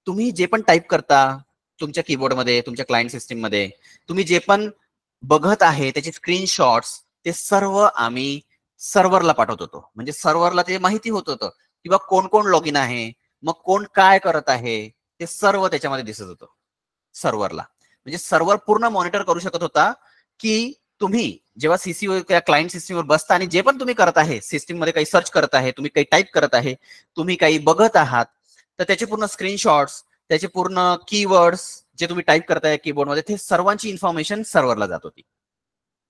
तुम्ही जे पण टाईप करता तुमच्या कीबोर्डमध्ये, तुमच्या क्लायंट सिस्टीममध्ये, तुम्ही जे पण बघत आहे त्याचे स्क्रीनशॉट्स, ते सर्व आम्ही सर्व्हरला पाठवत होतो. म्हणजे सर्व्हरला ते माहिती होत होतं किंवा कोण कोण लॉग इन आहे, मग कोण काय करत आहे, ते सर्व त्याच्यामध्ये दिसत होतं सर्व्हरला. म्हणजे सर्व्हर पूर्ण मॉनिटर करू शकत होता की तुम्ही जेव्हा सीसीओ किंवा क्लायंट सिस्टीमवर बसता आणि जे पण तुम्ही करत आहे, सिस्टीम मध्ये काही सर्च करत आहे, तुम्ही काही टाईप करत आहे, तुम्ही काही बघत आहात, तर त्याचे पूर्ण स्क्रीनशॉट्स, त्याचे पूर्ण कीवर्ड्स जे तुम्ही टाईप करताय कीबोर्डमध्ये, ते सर्वांची इन्फॉर्मेशन सर्व्हरला जात होती.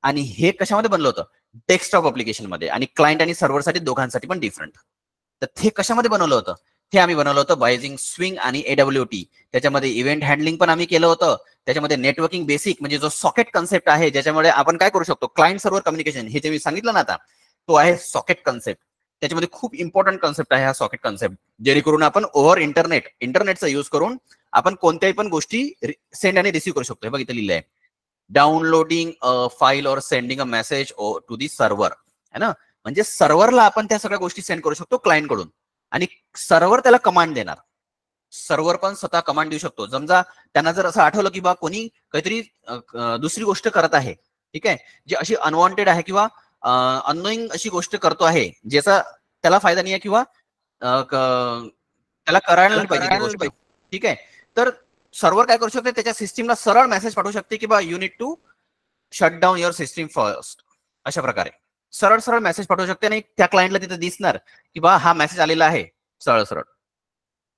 आणि हे कशामध्ये बनलं होतं? डेस्कटॉप अप्लिकेशन मध्ये. आणि क्लायंट आणि सर्व्हरसाठी दोघांसाठी पण डिफरंट. तर ते कशामध्ये बनवलं होतं? हे आम्ही बनवलं होतं बाय स्विंग आणि AWT. त्याच्यामध्ये इव्हेंट हँडलिंग पण आम्ही केलं होतं. त्याच्यामध्ये नेटवर्किंग बेसिक म्हणजे जो सॉकेट कन्सेप्ट आहे, ज्याच्यामुळे आपण काय करू शकतो, क्लायंट सर्व्हर कम्युनिकेशन, हे जे मी सांगितलं ना आता, तो आहे सॉकेट कन्सेप्ट. त्याच्यामध्ये खूप इम्पॉर्टंट कन्सेप्ट आहे हा सॉकेट कन्सेप्ट, जेणेकरून आपण ओव्हर इंटरनेटचा युज करून आपण कोणत्याही पण गोष्टी सेंड आणि रिसीव्ह करू शकतो. हे बघ इथे लिहिलं आहे, डाउनलोडिंग अ फाईल और sending a message to the server, है ना. म्हणजे सर्व्हरला आपण त्या सगळ्या गोष्टी सेंड करू शकतो क्लायंट कडून, आणि सर्व्हर त्याला कमांड देणार. सर्व्हर पण स्वतः कमांड देऊ शकतो. समजा त्यांना जर असं आठवलं की बा कोणी काहीतरी दुसरी गोष्ट करत आहे, ठीक आहे, जी अशी अनवॉन्टेड आहे किंवा अननोईंग अशी गोष्ट करतो आहे, ज्याचा त्याला फायदा नाही आहे किंवा त्याला करायला नाही पाहिजे ती गोष्ट, ठीक आहे, तर सर्व्हर काय करू शकते, त्याच्या सिस्टीमला सरळ मेसेज पाठवू शकते की बा you need to shut down your system first. अशा प्रकारे सरळ सरळ मेसेज पाठवू शकते आणि त्या क्लायंटला तिथे दिसणार की बा हा मेसेज आलेला आहे सरळ सरळ.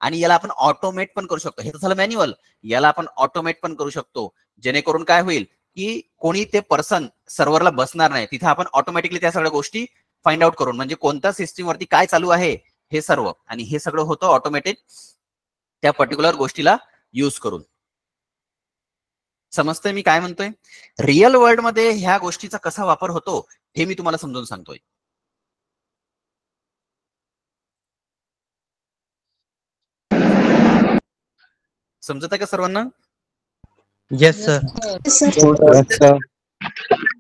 आणि याला आपण ऑटोमेट पण करू शकतो. हे तर झालं मॅन्युअल. याला आपण ऑटोमेट पण करू शकतो, जेणेकरून काय होईल की कोणी ते पर्सन सर्व्हरला बसणार नाही. तिथे आपण ऑटोमॅटिकली त्या सगळ्या गोष्टी फाइंड आउट करून, म्हणजे कोणत्या सिस्टीम वरती काय चालू आहे हे सर्व, आणि हे सगळं होतं ऑटोमॅटिक त्या पर्टिक्युलर गोष्टीला यूज करून. समजतंय मी काय म्हणतोय? रिअल वर्ल्ड मध्ये ह्या गोष्टीचा कसा वापर होतो हे मी तुम्हाला समजून सांगतोय. समजत आहे का सर्वांना? Yes sir.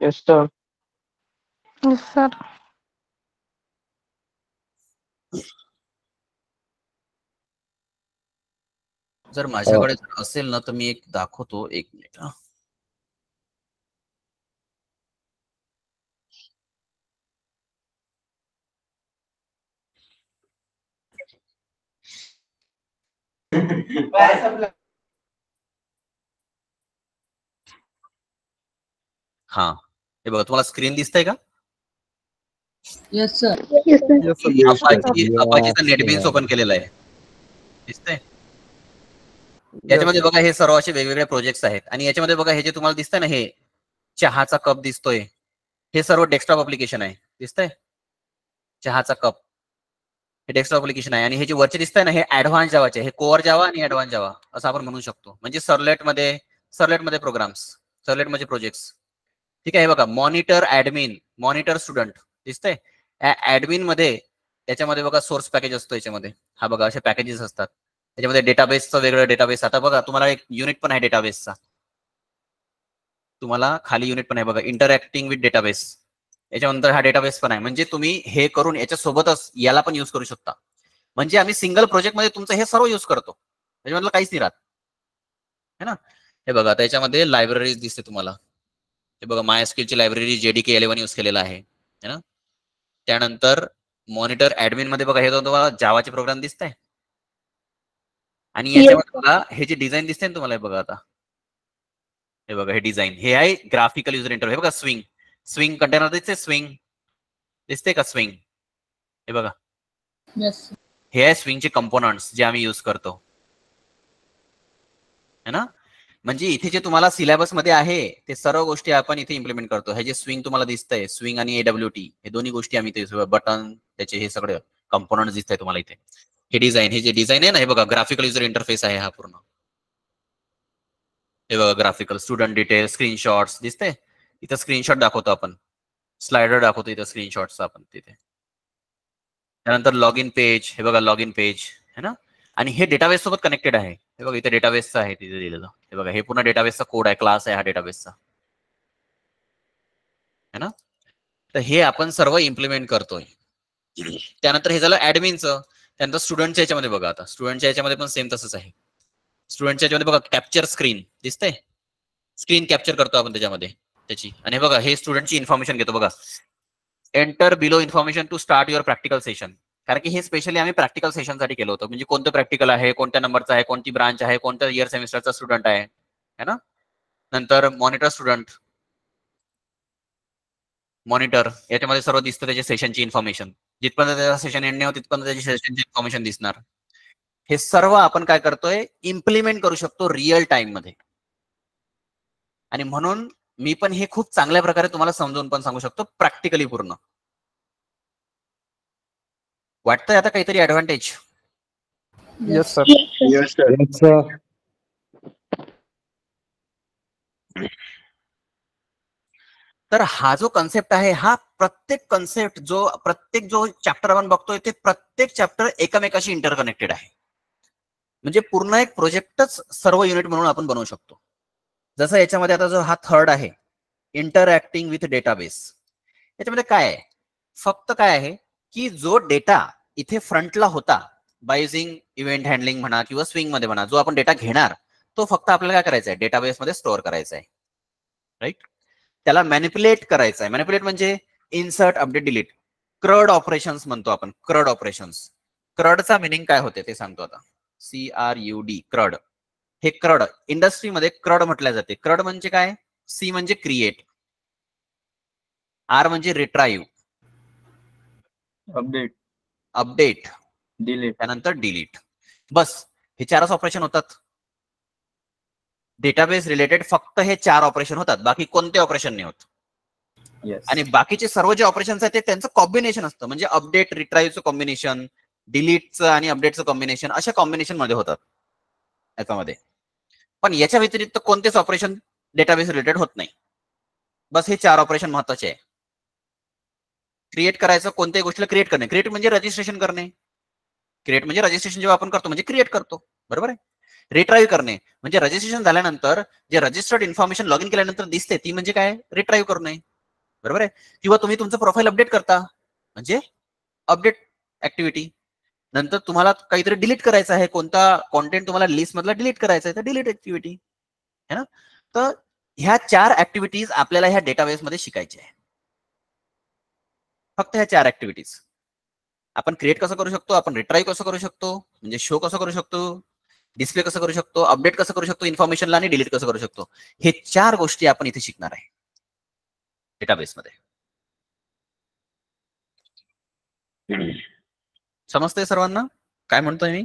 Yes, sir. Sir जर माझ्याकडे असेल ना तर मी एक दाखवतो, एक मिनिट. हा, हे बघा, तुम्हाला स्क्रीन दिसतंय का? Yes sir. अपाचीचा नेटबीन्स ओपन केलेला आहे, दिसतंय? याच्यामध्ये बघा हे सर्व असे वेगवेगळे प्रोजेक्ट्स आहेत, आणि याच्यामध्ये बघा हे जे तुम्हाला दिसतंय ना, हे चहाचा कप दिसतोय, हे सर्व डेस्कटॉप अप्लिकेशन आहे, दिसतंय? चहाचा कप हे डेस्कटॉप अप्लिकेशन आहे. आणि हे जे वरचे दिसतंय ना, हे ऍडव्हान्स जावाचे, हे कोअर जावा आणि ऍडव्हान्स जावा असं आपण म्हणू शकतो. म्हणजे सर्लेटमध्ये प्रोग्राम्स, सर्लेटमध्ये प्रोजेक्ट्स, ठीक आहे. हे बघा, मॉनिटर ऍडमिन, मॉनिटर स्टुडंट, दिसतंय? ऍडमिन मध्ये याच्यामध्ये बघा सोर्स पॅकेज असतो याच्यामध्ये. हा बघा असे पॅकेजेस असतात. त्याच्यामध्ये डेटाबेसचं वेगळं डेटाबेस. आता बघा तुम्हाला एक युनिट पण आहे डेटाबेसचा, तुम्हाला खाली युनिट पण आहे बघा, इंटरॅक्टिंग विथ डेटाबेस. याच्यानंतर हा डेटाबेस पण आहे. म्हणजे तुम्ही हे करून याच्यासोबतच याला पण युज करू शकता. म्हणजे आम्ही सिंगल प्रोजेक्ट मध्ये तुमचं हे सर्व युज करतो, त्याच्यामधलं काहीच नाही राहत, है ना. हे बघा त्याच्यामध्ये लायब्ररीज दिसते तुम्हाला. हे बघा MySQL ची लायब्ररी JDK 11 यूज केलेला आहे, है ना. त्यानंतर मॉनिटर ऍडमिन मध्ये बघा, हे तुम्हाला जावाचे प्रोग्राम दिसत आहे आणि याच्यामध्ये बघा हे जे डिझाईन दिसते ना तुम्हाला, हे बघा आता, हे बघा हे डिझाईन, हे आहे ग्राफिकल युजर इंटरफेस. हे बघा स्विंग कंटेनर दिसते, स्विंग दिसते का, स्विंग, हे बघा Yes. हे आहे स्विंगचे कंपोनंट्स जे आम्ही युज करतो, है ना. म्हणजे इथे जे तुम्हाला सिलेबस मध्ये आहे ते सर्व गोष्टी आपण इथे इम्प्लिमेंट करतो. हे जे स्विंग तुम्हाला दिसतंय, स्विंग आणि AWT, हे दोन्ही गोष्टी आम्ही इथे, बटन त्याचे हे सगळे कंपोनंट दिसत आहे तुम्हाला इथे. हे डिझाईन, हे जे डिझाईन आहे ना, हे बघा ग्राफिकल युजर इंटरफेस आहे हा पूर्ण. हे बघा ग्राफिकल, स्टुडंट डिटेल, स्क्रीनशॉट्स दिसते इथं, स्क्रीनशॉट दाखवतो आपण, स्लायडर दाखवतो इथं स्क्रीनशॉट्स आपण तिथे. त्यानंतर लॉग इन पेज, हे बघा लॉग इन पेज, है ना. आणि हे डेटाबेस सोबत कनेक्टेड आहे. हे बघा इथे डेटाबेसचं आहे तिथे दिलेलं, हे बघा हे पूर्ण डेटाबेसचा कोड आहे, क्लास आहे हा डेटाबेसचा, है ना. तर हे आपण सर्व इम्प्लिमेंट करतोय. त्यानंतर हे झालं ऍडमिनचं. त्यानंतर स्टुडंटच्या याच्यामध्ये बघा, आता स्टुडंटच्या याच्यामध्ये पण सेम तसंच आहे. स्टुडंटच्या याच्यामध्ये बघा कॅप्चर स्क्रीन दिसतंय, स्क्रीन कॅप्चर करतो आपण त्याच्यामध्ये त्याची. आणि हे बघा हे स्टुडंटची इन्फॉर्मेशन घेतो बघा, enter below information to start your practical session. कारण की हे स्पेशली आम्ही प्रॅक्टिकल सेशनसाठी केलं होतं, म्हणजे कोणतं प्रॅक्टिकल आहे, कोणत्या नंबरचा आहे, कोणती ब्रांच आहे, कोणत्या इयर सेमिस्टरचा स्टुडंट आहे, है ना. नंतर मॉनिटर स्टुडंट, मॉनिटर याच्यामध्ये सर्व दिसतं त्याच्या सेशनची इन्फॉर्मेशन, जिथपर्यंत त्याचा सेशन एंड नाही होत तिथपर्यंत त्याची सेशनची इन्फॉर्मेशन दिसणार. हे सर्व आपण काय करतोय, इम्प्लिमेंट करू शकतो रिअल टाइम मध्ये. आणि म्हणून मी पण हे खूप चांगल्या प्रकारे तुम्हाला समजावून पण सांगू शकतो, प्रॅक्टिकली पूर्ण. वाटतंय आता काहीतरी advantage? Yes sir. Yes, sir. Yes, sir. तर हा जो कन्सेप्ट आहे, हा प्रत्येक कन्सेप्ट जो चॅप्टर आपण बघतोय ते प्रत्येक चॅप्टर एकमेकाशी इंटरकनेक्टेड आहे. म्हणजे पूर्ण एक प्रोजेक्टच सर्व युनिट म्हणून आपण बनवू शकतो. जसं याच्यामध्ये आता जो हा थर्ड आहे, इंटरॅक्टिंग विथ डेटाबेस, याच्यामध्ये काय आहे, फक्त काय आहे की जो डेटा इथे फ्रंटला होता बाय युझिंग इव्हेंट हँडलिंग म्हणा किंवा स्विंग मध्ये म्हणा, जो आपण डेटा घेणार तो फक्त आपल्याला काय करायचा आहे, डेटाबेस मध्ये स्टोअर करायचा आहे, राईट. त्याला मॅनिप्युलेट करायचं आहे. मॅनिप्युलेट म्हणजे इन्सर्ट, अपडेट, डिलीट, क्रड ऑपरेशन्स म्हणतो आपण, क्रड ऑपरेशन्स. क्रडचा मिनिंग काय होते ते सांगतो आता, CRUD, क्रड. हे क्रड इंडस्ट्रीमध्ये क्रड म्हटल्या जाते. क्रड म्हणजे काय, C म्हणजे क्रिएट, R म्हणजे रिट्राईव्ह, अपडेट, डिलीट, त्यानंतर डिलीट. बस हे 4च ऑपरेशन होतात. डेटाबेस रिलेटेड फक्त हे 4 ऑपरेशन होतात, बाकी कोणते ऑपरेशन नाही होत. आणि बाकीचे सर्व जे ऑपरेशन्स आहेत ते त्यांचं कॉम्बिनेशन असतं, म्हणजे अपडेट रिट्राईव्हचं कॉम्बिनेशन, डिलीटचं आणि अपडेटचं कॉम्बिनेशन, अशा कॉम्बिनेशन मध्ये होतात याच्यामध्ये. पण याच्या व्यतिरिक्त कोणतेच ऑपरेशन डेटाबेस रिलेटेड होत नाही. बस हे 4 ऑपरेशन महत्वाचे आहे. क्रिएट करायचं, कोणत्याही गोष्टीला क्रिएट करणे, क्रिएट म्हणजे रजिस्ट्रेशन करणे, क्रिएट म्हणजे रजिस्ट्रेशन जेव्हा आपण करतो म्हणजे क्रिएट करतो, बरोबर आहे. रिट्राईव्ह करणे म्हणजे रजिस्ट्रेशन झाल्यानंतर जे रजिस्टर्ड इन्फॉर्मेशन लॉग इन केल्यानंतर दिसते ती म्हणजे काय, रिट्राईव्ह करणे, बरोबर आहे. किंवा तुम्ही तुमचं प्रोफाईल अपडेट करता म्हणजे अपडेट ऍक्टिव्हिटी. नंतर तुम्हाला काहीतरी डिलीट करायचं आहे, कोणता कॉन्टेंट तुम्हाला लिस्ट मधला डिलीट करायचा आहे तर डिलीट ऍक्टिव्हिटी, है ना. तर ह्या 4 ऍक्टिव्हिटीज आपल्याला ह्या डेटाबेस मध्ये शिकायच्या आहे. फक्त ह्या 4 ऍक्टिव्हिटीज. आपण क्रिएट कसं करू शकतो, आपण रिट्राईव्ह कसं करू शकतो, म्हणजे शो कसं करू शकतो, डिस्प्ले कसं करू शकतो, अपडेट कसं करू शकतो इन्फॉर्मेशनला, आणि डिलीट कसं करू शकतो, हे 4 गोष्टी आपण इथे शिकणार आहे डेटाबेसमध्ये. समजतंय सर्वांना काय म्हणतोय मी?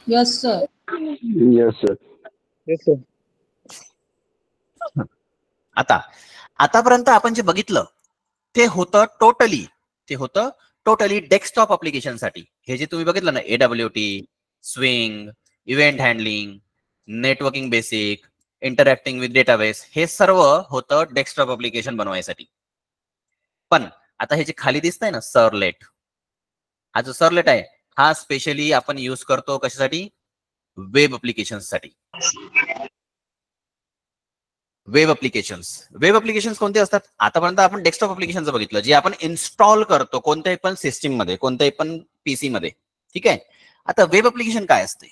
Yes, sir. Yes, sir. Yes sir. आतापर्यंत आपण जे बघितलं ते होतं टोटली डेस्कटॉप अप्लिकेशन साठी. हे जे तुम्ही बघितलं ना, AWT, swing, event handling, networking basic, interacting with database, हे सर्व होतं डेस्कटॉप अप्लिकेशन बनवायसाठी. पण आता हे जे खाली दिसतंय ना सर्वलेट, हा जो सर्वलेट आहे हा स्पेशली आपण यूज करतो कशासाठी, वेब अप्लिकेशन्ससाठी. वेब अप्लिकेशन्स कोणते असतात, आतापर्यंत आपण डेस्कटॉप अप्लिकेशनचं बघितलं जे आपण इन्स्टॉल करतो कोणत्याही पण सिस्टीम मध्ये, कोणत्याही पण पीसी मध्ये, ठीक आहे. आता वेब अप्लिकेशन काय असते,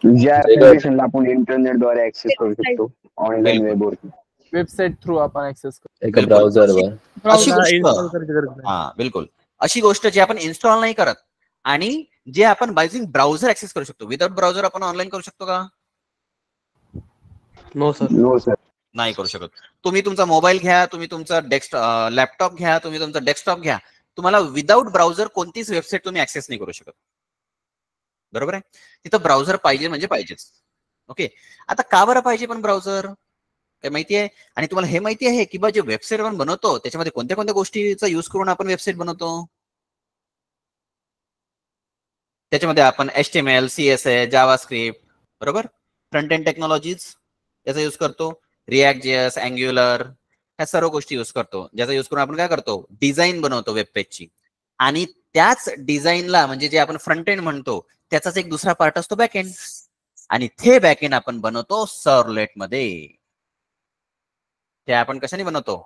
ज्या ऍप्लिकेशनला आपण इंटरनेटद्वारे ऍक्सेस करू शकतो ऑनलाईन वेबवरती. वेबसाईट थ्रू आपण ऍक्सेस करतो. एका ब्राउझरवर. अशी Browser. गोष्ट बिलकुल अशी गोष्ट जी आपण इन्स्टॉल नाही करत आणि जे आपण बाय युजिंग ब्राउझर ऍक्सेस करू शकतो. विदाउट ब्राउझर आपण ऑनलाईन करू शकतो का? No sir. No sir. नाही करू शकत. तुम्ही तुमचा मोबाईल घ्या, तुम्ही तुमचा लॅपटॉप घ्या, तुम्ही तुमचा डेस्कटॉप घ्या, तुम्हाला विदाउट ब्राउझर कोणतीच वेबसाईट तुम्ही ऍक्सेस नाही करू शकत. बरोबर आहे. तिथं ब्राउझर पाहिजे म्हणजे पाहिजेच. ओके. आता का बरं पाहिजे पण ब्राउझर काय माहिती आहे? आणि तुम्हाला हे माहिती आहे की बा जे वेबसाईट आपण बनवतो त्याच्यामध्ये कोणत्या कोणत्या गोष्टीचा युज करून आपण वेबसाईट बनवतो? त्याच्यामध्ये आपण HTML, CSS, जावास्क्रिप्ट, बरोबर, फ्रंट एंड टेक्नॉलॉजीज याचा युज करतो, रिॲक्ट JS, अँग्युलर, ह्या सर्व गोष्टी युज करतो, ज्याचा युज करून आपण काय करतो, डिझाईन बनवतो वेब पेजची. आणि त्याच डिझाईनला म्हणजे जे आपण फ्रंट एंड म्हणतो त्याचाच एक दुसरा पार्ट असतो बॅक एंड, आणि ते बॅक एंड आपण बनवतो सर्वलेट मध्ये. ते आपण कशाने बनवतो?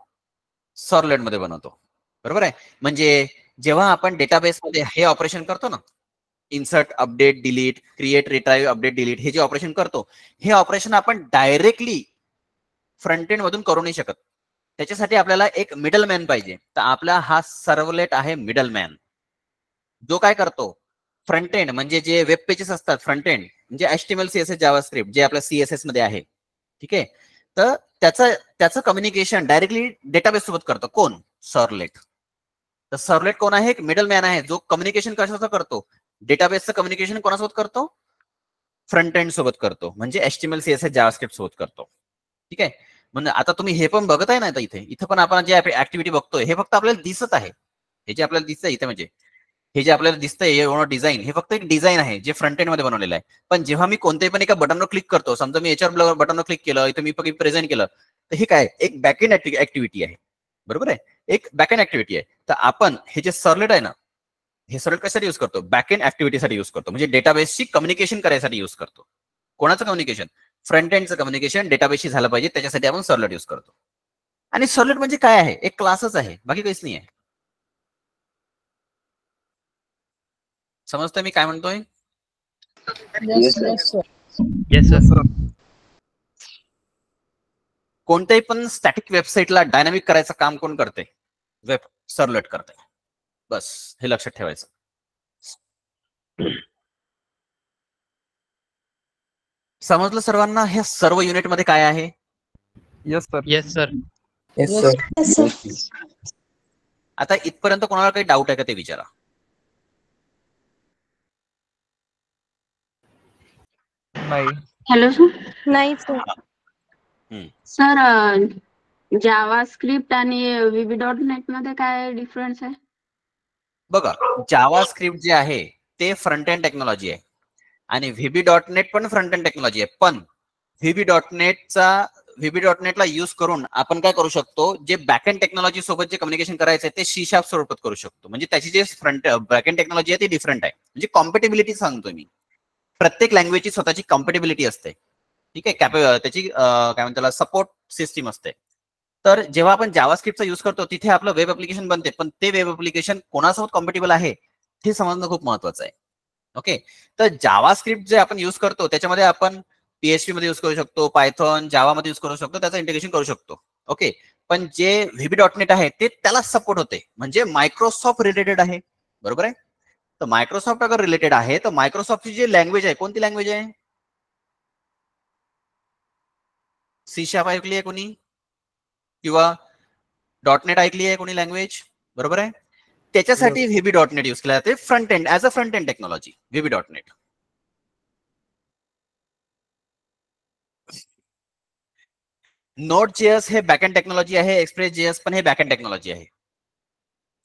सर्वलेट मध्ये बनवतो. बरोबर आहे. म्हणजे जेव्हा आपण डेटाबेस मध्ये हे ऑपरेशन करतो ना, insert, update, delete, create, retrieve, update, delete, हे जे ऑपरेशन करतो, हे ऑपरेशन आपण डायरेक्टली फ्रंट एंड मधून करू नाही शकत. त्याच्यासाठी आपल्याला एक मिडलमॅन पाहिजे. तर आपला हा सर्वलेट आहे मिडलमॅन, जो काय करतो, फ्रंट एंड म्हणजे जे वेब पेजेस असतात, फ्रंट एंड म्हणजे HTML, CSS, जावास्क्रिप्ट जे आपल्या CSS मध्ये आहे, ठीक आहे, तर त्याचं कम्युनिकेशन डायरेक्टली डेटाबेस सोबत करतो. कोण? सर्वलेट. तर सर्वलेट कोण आहे? एक मिडलमॅन आहे जो कम्युनिकेशन कशाचं करतो, डेटाबेसचं कम्युनिकेशन कोणासोबत करतो? फ्रंट एंड सोबत करतो, म्हणजे HTML, CSS, जावास्क्रिप्ट सोबत करतो. ठीक आहे. म्हणजे आता तुम्ही हे पण बघत आहे ना, इथं पण आपण जे ऍक्टिव्हिटी बघतोय हे फक्त आपल्याला दिसत आहे. हे जे आपल्याला दिसतंय इथे, म्हणजे हे जे आपल्याला दिसतंय डिझाईन, हे फक्त एक डिझाईन आहे जे फ्रंट एंड मध्ये बनवलेलं आहे. पण जेव्हा मी कोणत्याही पण एका बटनवर क्लिक करतो, समजा मी याच्यावर बटनवर क्लिक केलं, इथं मी प्रेझेंट केलं, तर हे काय, एक बॅकएंड ऍक्टिव्हिटी आहे. बरोबर आहे, एक बॅकएंड ऍक्टिव्हिटी आहे. तर आपण हे जे सर्वलेट आहे ना, हे सर्वलेट कशासाठी युज करतो? बॅकएंड ऍक्टिव्हिटीसाठी युज करतो, म्हणजे डेटाबेसशी कम्युनिकेशन करायसाठी युज करतो. कोणाचं कम्युनिकेशन? फ्रंट एंडचं कम्युनिकेशन डेटाबेसशी झालं पाहिजे, त्याच्यासाठी आपण सर्वलेट युज करतो. आणि सर्वलेट म्हणजे काय आहे? एक क्लासच आहे, बाकी काहीच नाही आहे. समजतंय मी काय म्हणतोय? Yes, sir. Yes sir. कोणत्याही पण स्टॅटिक वेबसाईटला डायनामिक करायचं काम कोण करते? वेब सर्वलेट करते. बस हे लक्षात ठेवायचं. समजलं सर्वांना? हे सर्व युनिट मध्ये काय आहे? Yes sir. Yes sir. Yes, sir. आता इथपर्यंत कोणाला काही डाऊट आहे का ते विचारा. नाही. Hello sir. नाही सर. सर, जावास्क्रिप्ट आणि VB.NET मध्ये काय डिफरन्स आहे? बघा, जावास्क्रिप्ट जे आहे ते फ्रंट एंड टेक्नॉलॉजी आहे आणि VB.NET पण फ्रंट एंड टेक्नॉलॉजी आहे. पण VB.NET ला युज करून आपण काय करू शकतो, जे बॅक एंड टेक्नॉलॉजी सोबत जे कम्युनिकेशन करायचं आहे ते C# सोबत करू शकतो. म्हणजे त्याची जे बॅक एंड टेक्नॉलॉजी आहे ती डिफरंट आहे. म्हणजे कॉम्पॅटिबिलिटी सांगतोय मी. प्रत्येक लँग्वेजची स्वतःची कॉम्पॅटिबिलिटी असते. ठीक आहे. त्याची काय म्हणतात, सपोर्ट सिस्टीम असते. तर जेव्हा आपण जावास्क्रिप्टचा युज करतो तिथे आपलं वेब ऍप्लिकेशन बनते, पण ते वेब ऍप्लिकेशन कोणासोबत कॉम्पॅटिबल आहे हे समजणं खूप महत्वाचं आहे. ओके. तर जावास्क्रिप्ट जे आपण युज करतो त्याच्यामध्ये आपण PHP मध्ये युज करू शकतो, पायथॉन, जावामध्ये युज करू शकतो, त्याचं इंटिग्रेशन करू शकतो. ओके. पण जे VB.NET आहे ते त्याला सपोर्ट होते, म्हणजे मायक्रोसॉफ्ट रिलेटेड आहे. बरोबर आहे. तर मायक्रोसॉफ्ट अगर रिलेटेड आहे तर मायक्रोसॉफ्टची जी लँग्वेज आहे, कोणती लँग्वेज आहे? C# ऐकली आहे कोणी? किंवा .NET ऐकली आहे कोणी लँग्वेज? बरोबर आहे. त्याच्यासाठी VB.NET युज केला जाते front end, as a front end technology VB.NET. Node.js हे बॅकएंड टेक्नॉलॉजी आहे, Express.js पण हे बॅकएंड टेक्नॉलॉजी आहे,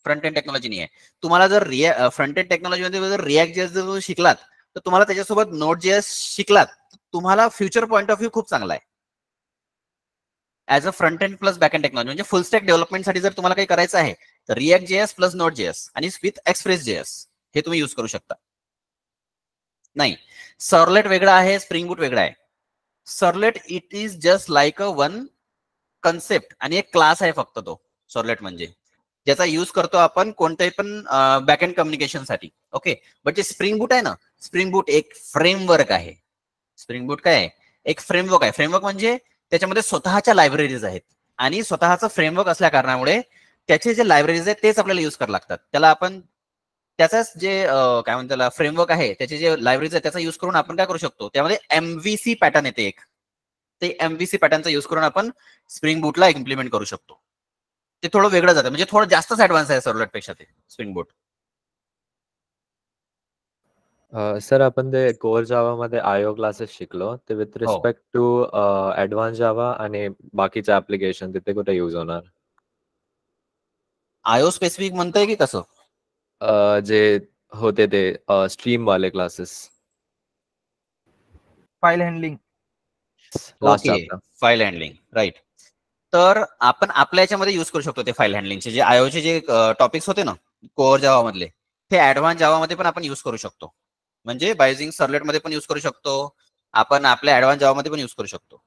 फ्रंट एंड टेक्नॉलॉजी नाही आहे. तुम्हाला जर फ्रंट एंड टेक्नॉलॉजी मध्ये जर React.js जर शिकलात तर तुम्हाला त्याच्यासोबत Node.js शिकलात, तुम्हाला फ्युचर पॉईंट ऑफ व्ह्यू खूप चांगला आहे. As a front end plus backend technology, म्हणजे फुल स्टॅक डेव्हलपमेंटसाठी जर तुम्हाला काही करायचं आहे तर React.js प्लस Node.js आणि विथ Express.js हे तुम्ही युज करू शकता. नाही, सर्वलेट वेगळा आहे, स्प्रिंग बूट वेगळा आहे. Servlet it is just like a one concept आणि एक क्लास आहे फक्त तो सर्वलेट, म्हणजे ज्याचा युज करतो आपण कोणत्याही पण बॅकएंड कम्युनिकेशन साठी. ओके. बट जे स्प्रिंग बूट आहे ना, स्प्रिंग बूट एक फ्रेमवर्क आहे. स्प्रिंग बूट काय आहे? एक फ्रेमवर्क आहे. फ्रेमवर्क म्हणजे त्याच्यामध्ये स्वतःच्या लायब्ररीज आहेत आणि स्वतःचं फ्रेमवर्क असल्या कारणामुळे त्याचे जे लायब्ररीज आहेत तेच आपल्याला युज करावे लागतात. त्याला आपण त्याचाच जे काय म्हणतात त्याला फ्रेमवर्क आहे, त्याचे जे लायब्ररीज आहेत त्याचा युज करून आपण काय करू शकतो, त्यामध्ये MVC पॅटर्न येते एक, ते MVC पॅटर्नचा युज करून आपण स्प्रिंग बूटला इम्प्लिमेंट करू शकतो. ते थोडं वेगळं जातं, म्हणजे थोडं जास्तच ऍडव्हान्स आहे सर्वलेट पेक्षा ते स्प्रिंग बूट. सर आपण ते कोर जावा मध्ये IO क्लासेस शिकलो, ते विथ रिस्पेक्ट टू ऍडव्हान्स जावा आणि बाकीचे ऍप्लिकेशन तिथे कुठे युज होणार? IO स्पेसिफिक म्हणताय की कसं? जे होते ते स्ट्रीम वाले classes. File handling. Last okay, file handling, right. तर आपण आपल्या याच्यामध्ये युज करू शकतो ते फाईल हँडलिंगचे जे आयोचे जे टॉपिक्स होते ना कोर जावा मधले, ते ऍडव्हान्स जावा मध्ये पण आपण युज करू शकतो. म्हणजे बायझिंग सर्लेट मध्ये पण युज करू शकतो, आपण आपल्या ऍडव्हान्स जावा मध्ये पण युज करू शकतो.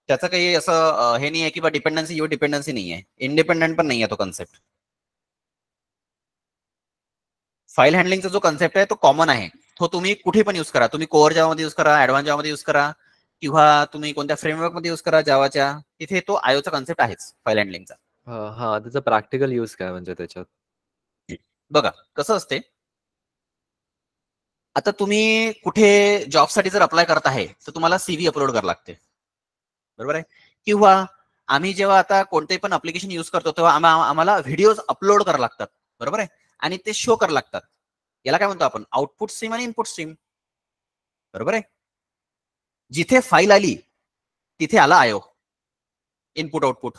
त्याचं काही असं हे नाही आहे की बा डिपेंडन्सी नाही आहे, इंडिपेंडंट पण नाही आहे तो कन्सेप्ट. फाईल हँडलिंगचा जो कन्सेप्ट आहे तो कॉमन आहे, तो तुम्ही कुठे पण युज करा. तुम्ही कोर जावा मध्ये युज करा, ऍडव्हान्स जावा मध्ये युज करा, किंवा तुम्ही कोणत्या फ्रेमवर्क मध्ये युज करा जावाच्या, तिथे तो आयोचा कन्सेप्ट आहेच फाईल हँडलिंगचा. हा, त्याचा प्रॅक्टिकल युज काय म्हणजे त्याच्यात? बघा कसं असते, आता तुम्ही कुठे जॉबसाठी जर अप्लाय करत आहे तर तुम्हाला CV अपलोड करावं लागते, बरोबर आहे? किंवा आम्ही जेव्हा आता कोणते पण ऍप्लिकेशन युज करतो तेव्हा आम्हाला व्हिडिओज अपलोड करावे लागतात, बरोबर आहे? आणि ते शो करावे लागतात. याला काय म्हणतो आपण? आउटपुट स्ट्रीम आणि इनपुट स्ट्रीम, बरोबर आहे? जिथे फाईल आली तिथे आला IO, इनपुट आउटपुट.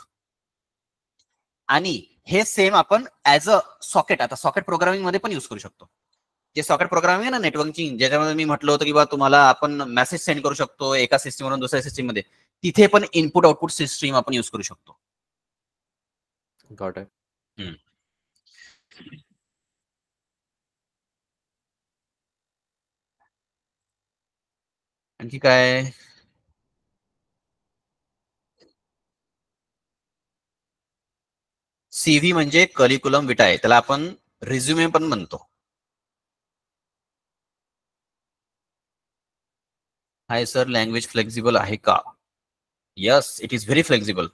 आणि हे सेम आपण ऍज अ सॉकेट, आता सॉकेट प्रोग्रामिंग मध्ये पण युज करू शकतो. जे सॉकेट प्रोग्रामिंग आहे ना नेटवर्किंग, ज्याच्यामध्ये मी म्हटलं होतं की बा तुम्हाला आपण मेसेज सेंड करू शकतो एका सिस्टीमवरून दुसऱ्या सिस्टीम मध्ये, तिथे पण इनपुट आउटपुट सिस्टीम आपण युज करू शकतो. Got it. आणखी काय? CV म्हणजे करिक्युलम विटाय, त्याला आपण रिझ्युमे पण म्हणतो. हाय सर, लँग्वेज फ्लेक्झिबल आहे का? Yes, it is very flexible.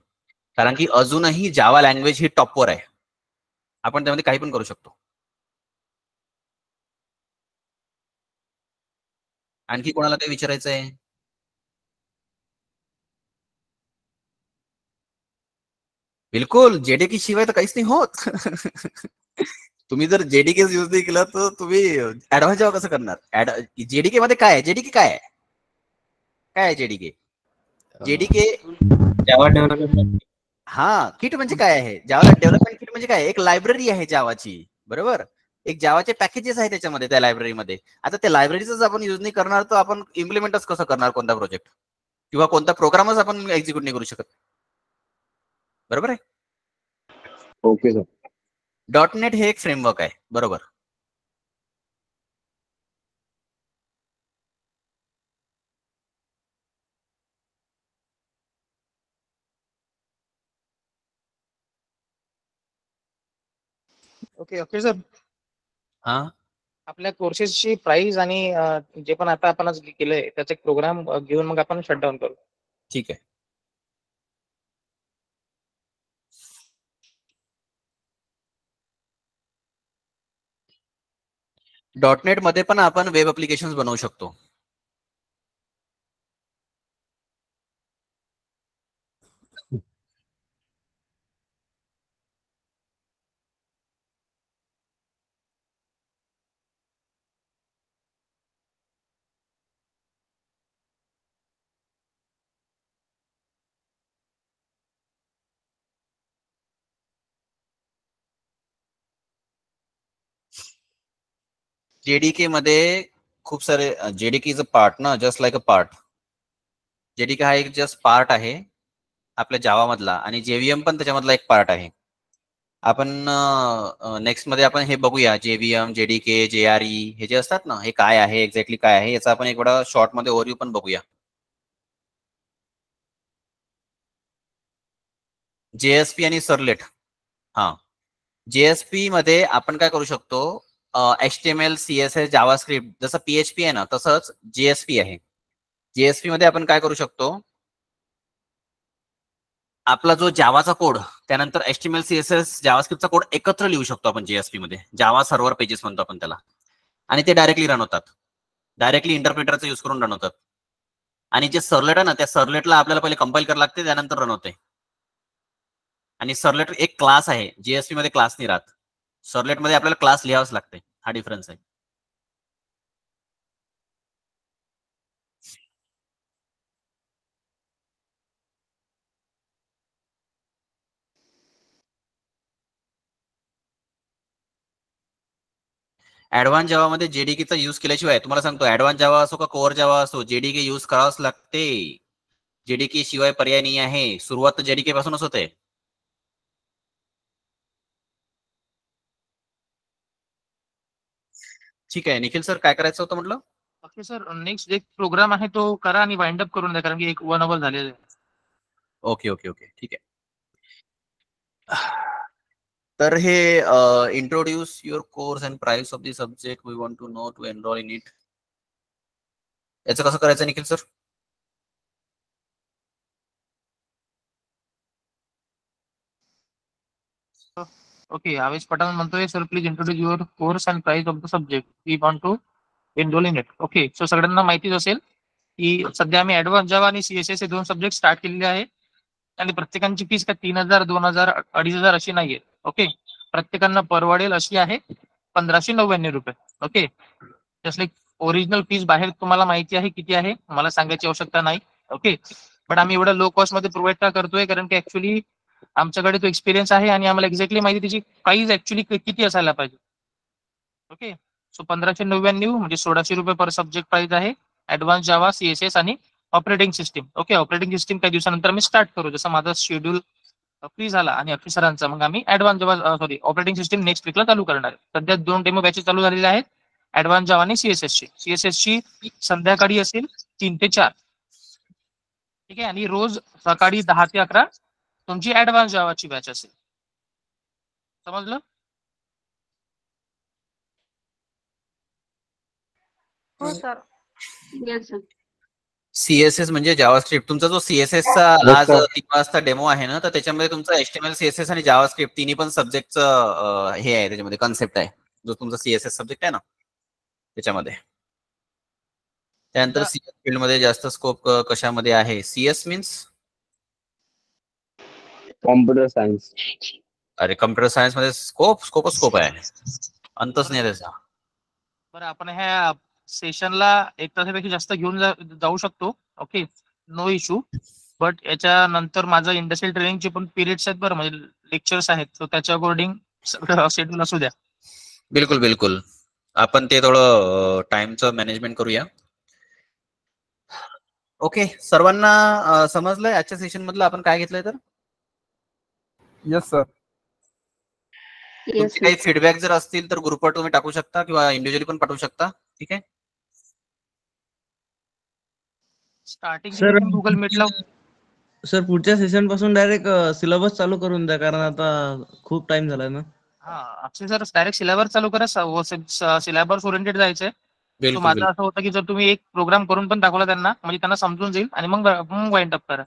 कारण की अजूनही जावा लँग्वेज ही टॉपवर आहे, आपण त्यामध्ये काही पण करू शकतो. आणखी कोणाला काही विचारायचं आहे? बिलकुल, JDK शिवाय तर काहीच नाही होत. तुम्ही जर JDK युज नाही केला तर तुम्ही ऍडव्हान्स जावा कसं करणार? JDK मध्ये काय आहे? JDK काय आहे? काय आहे JDK? जावा डेव्हलपमेंट किट म्हणजे काय आहे? जावा डेव्हलपमेंट किट म्हणजे काय? एक लायब्ररी आहे जावाची, बरोबर? एक जावाचे पॅकेजेस आहे त्याच्यामध्ये, त्या लायब्ररीमध्ये. आता त्या लायब्ररीचाच आपण युज नाही करणार तर आपण इम्प्लिमेंटच कसं करणार कोणता प्रोजेक्ट किंवा कोणता प्रोग्रामच आपण एक्झिक्यूट नाही करू शकत, बरोबर आहे? Okay sir. .NET हे एक फ्रेमवर्क आहे, बरोबर? ओके सर, हा, आपल्या कोर्सेसची प्राइस आणि जे पण आता आपण आज केलंय त्याचा एक प्रोग्राम घेऊन मग आपण शटडाऊन करू. ठीक आहे. .NET मध्ये पण आपण वेब ऍप्लिकेशन बनवू शकतो. JDK मध्ये खूप सारे, JDK इज अ पार्ट ना, just like a part. JDK हा एक जस्ट पार्ट आहे आपल्या जावा मधला, आणि JVM पण त्याच्यामधला एक पार्ट आहे. आपण नेक्स्ट मध्ये आपण हे बघूया, JVM, JDK, JRE हे जे असतात ना, हे काय आहे एक्झॅक्टली, काय आहे याचा आपण एक वेळा शॉर्ट मध्ये ओव्हरव्ह्यू पण बघूया. JSP आणि सर्लेट. JSP मध्ये आपण काय करू शकतो, HTML, CSS, जावास्क्रिप्ट, जसं PHP आहे ना तसंच JSP आहे. JSP मध्ये आपण काय करू शकतो, आपला जो जावाचा कोड, त्यानंतर HTML CSS जावास्क्रिप्टचा कोड एकत्र लिहू शकतो आपण JSP मध्ये. जावा सर्व्हर पेजेस म्हणतो आपण त्याला. आणि ते डायरेक्टली रन होतात. डायरेक्टली इंटरप्रिटरचा यूज करून रन होतात. आणि जे सर्वलेट आहे ना, त्या सर्वलेटला आपल्याला पहिले कंपाईल करावं लागते, त्यानंतर रन होते. आणि सर्वलेट एक क्लास आहे, JSP मध्ये क्लास नाही राहत. सर्वलेट मध्ये आपल्याला क्लास लिहावंच लागते. हा डिफरन्स आहे. ऍडव्हान्स जावा मध्ये JDKचा यूज केल्याशिवाय, तुम्हाला सांगतो, ऍडव्हान्स जावा असो का कोअर जावा असो, JDK यूज करावंच लागते. JDK शिवाय पर्याय नाही आहे. सुरुवात तर JDK पासूनच होते. ठीक आहे. निखिल सर, काय करायचं होतं म्हटलं? ओके सर, नेक्स्ट एक प्रोग्राम आहे तो करा आणि वाइंड अप करून द्या, कारण की 1 अवर झालेलं आहे. ओके ओके ओके, ठीक आहे. तर हे introduce your course and price of the subject we want to know to enrol in it. याचं कसं करायचं निखिल सर? ओके, आवेश पठाण म्हणतोय, sir please introduce your course and price of the subject we want to enrol in it. Okay, so सगळ्यांना माहितीच असेल की सध्या आम्ही ऍडव्हान्स जावा आणि CSS हे 2 सब्जेक्ट स्टार्ट केलेले आहे. आणि प्रत्येकांची फीस काय 3,000, 2,000, 2,500 अशी नाहीये. ओके, प्रत्येकांना परवडेल अशी आहे 1,599 रुपये. Okay, just like original fees बाहेर तुम्हाला माहिती आहे किती आहे, मला सांगायची आवश्यकता नाही. ओके, पण आम्ही एवढं लो कॉस्ट मध्ये प्रोव्हाइड का करतोय, कारण की ऍक्च्युली आमच्याकडे तो एक्सपिरियन्स आहे आणि आम्हाला एक्झॅक्टली माहिती त्याची प्राइस ऍक्च्युली किती असायला पाहिजे. ओके, सो 1,599 म्हणजे 1,600 रुपये पर सब्जेक्ट प्राइस आहे. ऍडव्हान्स जावा, CSS आणि operating system. Okay, operating system काही दिवसानंतर आम्ही स्टार्ट करू, जसं माझा शेड्यूल फ्री झाला आणि अक्षय सरांचा, मग आम्ही ऍडव्हान्स जावा ऑपरेटिंग सिस्टीम नेक्स्ट वीकला चालू करणार आहे. सध्या 2 डेमो बॅचेस चालू झालेले आहेत, ऍडव्हान्स जावा आणि CSS ची संध्याकाळी असेल 3 ते 4. ठीक आहे, आणि रोज सकाळी 10 ते 11 तुमची ऍडव्हान्स जावाची बॅच असेल. समजलं? हो सर. Yes sir. CSS म्हणजे जावास्क्रिप्ट. तुमचा जो CSS चा आज 3 वाजता डेमो आहे ना, तर त्याच्यामध्ये तुमचा HTML CSS आणि जावास्क्रिप्ट तिन्ही पण सब्जेक्टचं हे आहे, त्याच्यामध्ये कन्सेप्ट आहे, जो तुमचा CSS सब्जेक्ट आहे ना त्याच्यामध्ये. त्यानंतर CS फील्ड मध्ये जास्त स्कोप कशामध्ये आहे? CS means computer science. अरे, कम्प्युटर सायन्स मध्ये स्कोप आहे, अंतच नाही त्याचा. बरं, आपण ह्या सेशनला 1 तासापेक्षा जास्त घेऊन जाऊ शकतो. Okay, no issue. बट याच्यानंतर माझं इंडस्ट्रियल ट्रेनिंगचे पण पिरियड्स आहेत बरं, म्हणजे लेक्चर्स आहेत, सो त्याच्या अकॉर्डिंग शेड्यूल असू द्या. बिलकुल बिलकुल, आपण ते थोडं टाइमचं मॅनेजमेंट करूया. ओके, सर्वांना समजलंय आजच्या सेशन मधलं आपण काय घेतलंय? तर येस सर. तुमचे काही फीडबॅक जर असतील तर ग्रुपवर तुम्ही टाकू शकता किंवा इंडिव्हिज्युअली पण पाठवू शकता. ठीक आहे, स्टार्टिंग गुगल मीटला. सर, पुढच्या सेशन पासून डायरेक्ट सिलेबस चालू करून द्या, कारण आता खूप टाइम झालाय ना. हा, अक्षय सर, डायरेक्ट सिलेबस चालू करा. सिलेबस ओरिएंटेड जायचंय. तो माझं असं होतं की जर तुम्ही एक प्रोग्राम करून पण दाखवला त्यांना, म्हणजे त्यांना समजून जाईल, आणि मग वाइंड अप करा.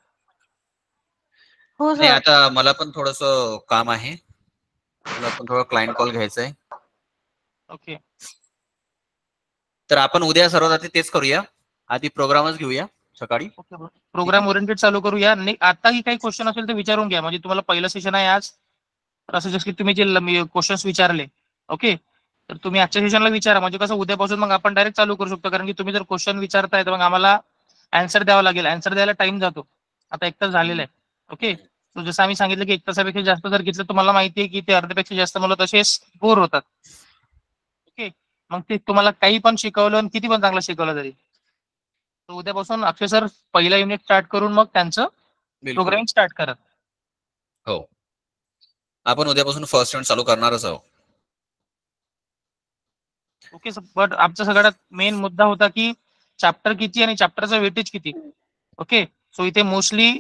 हो नाही, सर. आता मला पण थोडस काम आहे, मला पण थोडं क्लायंट कॉल घ्यायचा आहे. ओके, तर आपण उद्या सर्वात आधी तेच करूया, आधी प्रोग्रामच घेऊया सकाळी. प्रोग्राम ओरिएंटेड चालू करूया. आताही काही क्वेश्चन असेल तर विचारून घ्या, म्हणजे तुम्हाला पहिलं सेशन आहे आज, असं जसं की तुम्ही जे क्वेश्चन्स विचारले, ओके, तर तुम्ही आजच्या सेशनला विचारा, म्हणजे कसं उद्यापासून मग आपण डायरेक्ट चालू करू शकतो. कारण की तुम्ही जर क्वेश्चन विचारताय तर मग आम्हाला आन्सर द्यावा लागेल, आन्सर द्यायला टाइम जातो. आता 1 तास झालेला आहे. ओके, तो जसं आम्ही सांगितलं की 1 तासापेक्षा जास्त जर घेतलं, तुम्हाला माहिती आहे की ते अर्ध्यापेक्षा जास्त मुलं तसेच बोर होतात. ओके, मग ते तुम्हाला काही पण शिकवलं आणि किती पण चांगलं शिकवलं तरी. तर उद्यापासून अक्षय सर पहिला युनिट स्टार्ट करून मग त्यांचं प्रोग्रामिंग स्टार्ट करा. हो, आपण उद्यापासून फर्स्ट युनिट चालू करणारच आहोत. ओके सर, बट आमचा सगळ्यात मेन मुद्दा होता की चॅप्टर किती आणि चॅप्टरचं वेटेज किती. ओके, सो इथे मोस्टली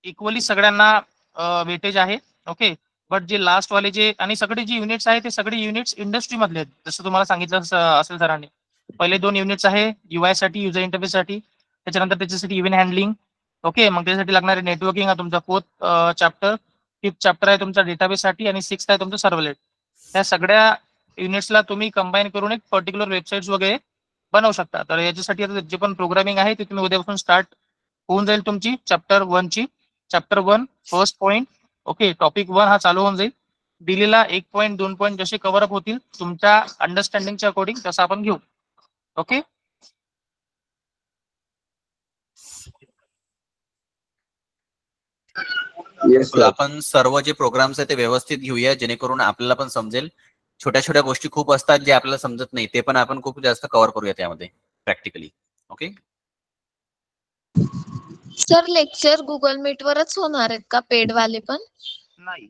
इक्वली सगळ्यांना वेटेज आहे. ओके, बट जे लास्ट वाले जे आणि सगळे जे युनिट्स आहेत ते सगळे युनिट्स इंडस्ट्री मधले आहेत, जसं तुम्हाला सांगितलं असेल सरांनी. पहिले 2 युनिट्स आहे UI साठी, युजर इंटरफेस साठी, त्याच्यानंतर त्याच्यासाठी इव्हेंट हँडलिंग, ओके, मग त्यासाठी लागणारे नेटवर्किंग हा तुमचा 4th चॅप्टर, 5th चॅप्टर आहे तुमचा डेटाबेस साठी आणि 6th आहे तुमचं सर्व्हलेट. या सगळ्या युनिट्सला तुम्ही कंबाईन करून एक पर्टिक्युलर वेबसाईट्स वगैरे बनवू शकता. तर याच्यासाठी आता जे पण प्रोग्रामिंग आहे ते तुम्ही उद्यापासून स्टार्ट होऊन जाईल तुमची चॅप्टर 1 ची. Chapter 1 first point, okay, topic 1 हा चालू होऊन जाईल. दिलेला 1 पॉईंट 2 पॉईंट जसे कव्हर अप होतील तुमच्या अंडरस्टँडिंगच्या अकॉर्डिंग तसं आपण घेऊ. Okay, yes sir. आपण सर्व जे प्रोग्राम्स आहेत ते व्यवस्थित घेऊया, जेणेकरून आपल्याला पण समजेल. छोट्या छोट्या गोष्टी खूप असतात जे आपल्याला समजत नाही, ते पण आपण खूप जास्त कव्हर करूया त्यामध्ये practically. Okay, sir lecture Google Meet वरच होणार आहेत का पेड वाले पण? नाही,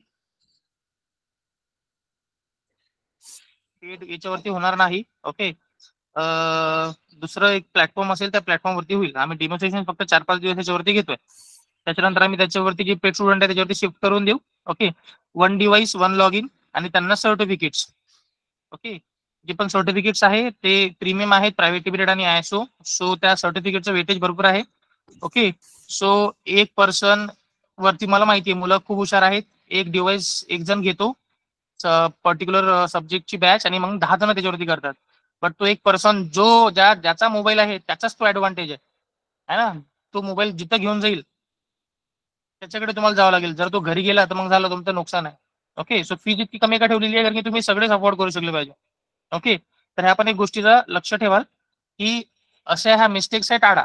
याच्यावरती होणार नाही. ओके, दुसरं एक प्लॅटफॉर्म असेल त्या प्लॅटफॉर्मवरती होईल. आम्ही डेमॉन्स्ट्रेशन फक्त 4-5 दिवस याच्यावरती घेतोय. त्याच्यानंतर आम्ही त्याच्यावरती जे पेड स्टुडंट आहे त्याच्यावरती शिफ्ट करून देऊ. ओके, 1 डिव्हाइस 1 लॉग इन आणि त्यांना सर्टिफिकेट्स. ओके, जे पण सर्टिफिकेट्स आहे ते प्रीमियम आहेत, प्रायव्हेट लिमिटेड आणि ISO. सो त्या सर्टिफिकेटचं वेटेज भरपूर आहे. ओके, सो एक पर्सन वरती मला माहिती आहे मुलं खूप हुशार आहेत. एक डिव्हाइस एक जण घेतो पर्टिक्युलर सब्जेक्टची बॅच आणि मग 10 जण त्याच्यावरती करतात. बट तो एक पर्सन ज्याचा मोबाईल आहे त्याचाच तो ऍडव्हान्टेज आहे ना. तो मोबाईल जिथं घेऊन जाईल त्याच्याकडे तुम्हाला जावं लागेल. जर तो घरी गेला तर मग झालं तुमचं नुकसान आहे. ओके, सो फी जितकी कमी का ठेवलेली आहे कारण की तुम्ही सगळेच अफोर्ड करू शकले पाहिजे. ओके, तर ह्या पण एक गोष्टीचा लक्ष ठेवाल की अशा ह्या मिस्टेक्स आहे टाळा.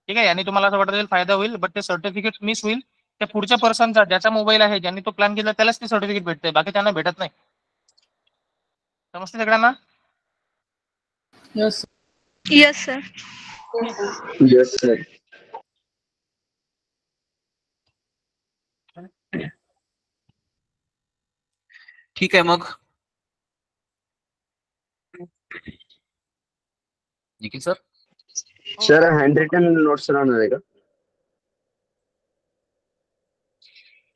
ठीक आहे, आणि तुम्हाला असं वाटत फायदा होईल, बट ते सर्टिफिकेट मिस होईल. त्या पुढच्या पर्सनचा ज्याचा मोबाईल आहे ज्यांनी तो प्लॅन केला त्यालाच ते सर्टिफिकेट भेटते, बाकी त्यांना भेटत नाही. समजते सगळ्यांना? Yes yes sir. Yes sir. ठीक आहे मग. Nikhil sir, sir handwritten notes राहणार आहे का?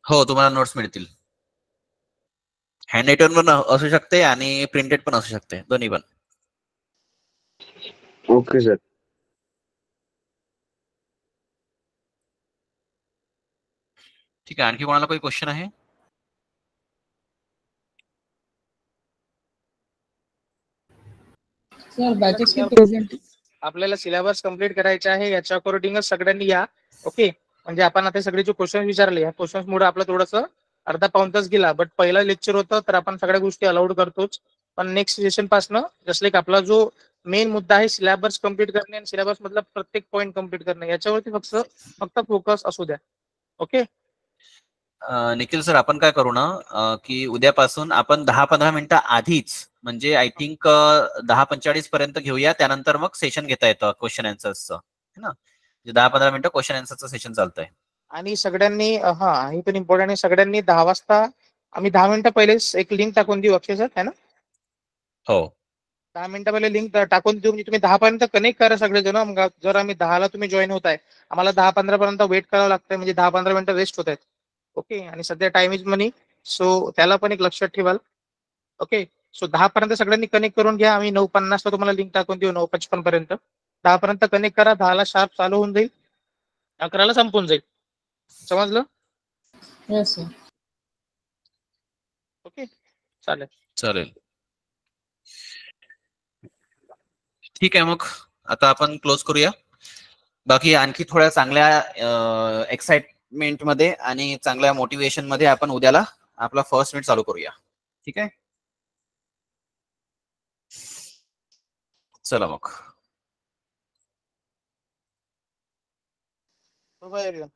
हो, तुम्हाला नोट्स मिळतील. हँड रिटन पण असू शकते आणि प्रिंटेड पण असू शकते, दोन्ही पण. Okay sir. ठीक आहे, आणखी कोणाला काही क्वेश्चन आहे? सर बॅचेस की प्रेझेंट आपल्याला सिलेबस कम्प्लीट करायचा आहे, याच्या अकॉर्डिंगच सगळ्यांनी या. ओके, म्हणजे आपण आता सगळे जे क्वेश्चन विचारले या क्वेश्चन मुळे आपलं थोडंसं अर्धा पाऊण तास गेला. बट पहिला लेक्चर होतं तर आपण सगळ्या गोष्टी अलाउड करतोच. पण नेक्स्ट सेशन पासनं जसं की आपला जो मेन मुद्दा आहे सिलेबस कम्प्लीट करणे आणि सिलेबस मधला प्रत्येक पॉईंट कम्प्लीट करणे, याच्यावरती फक्त फोकस असू द्या. ओके, निखिल सर, आपण काय करू ना की उद्यापासून आपण 10-15 मिनिटं आधीच, म्हणजे आय थिंक 10:45 पर्यंत घेऊया. त्यानंतर मग सेशन घेता येतं क्वेश्चन अँसर्सचं, है ना. 10-15 मिनिटं क्वेश्चन अँसरचं सेशन चालतंय. आणि सगळ्यांनी हे पण इम्पॉर्टंट आहे, सगळ्यांनी 10 वाजता आम्ही 10 मिनिटं पहिलेच एक लिंक टाकून देऊ अक्षय सर, है ना. हो, 10 मिनिटं पहिले लिंक टाकून देऊ, म्हणजे तुम्ही 10 पर्यंत कनेक्ट करा सगळेजण. मग जर आम्ही 10ला तुम्ही जॉईन होताय, आम्हाला 10-15 पर्यंत वेट करावं लागतंय, म्हणजे 10-15 मिनिटं वेस्ट होत आहेत. ओके, आणि सध्या टाइम इज मनी, सो त्याला पण एक लक्षात ठेवाल. ओके, सो 10 पर्यंत सगळ्यांनी कनेक्ट करून घ्या. आम्ही 9:50 ला तुम्हाला लिंक टाकून देऊ, 9:55 पर्यंत. 10 पर्यंत कनेक्ट करा, 10ला शार्प चालू होऊन जाईल, 11ला संपून जाईल. समजलं? Yes sir. ओके, चालेल. चालेल. ठीक आहे, मग आता आपण क्लोज करूया. बाकी आणखी थोड्या चांगल्या एक्साइटमेंट मध्ये आणि चांगल्या मोटिवेशन मध्ये आपण उद्याला आपला फर्स्ट मिनिट चालू करूया. ठीक आहे, चला मग. Bye everyone.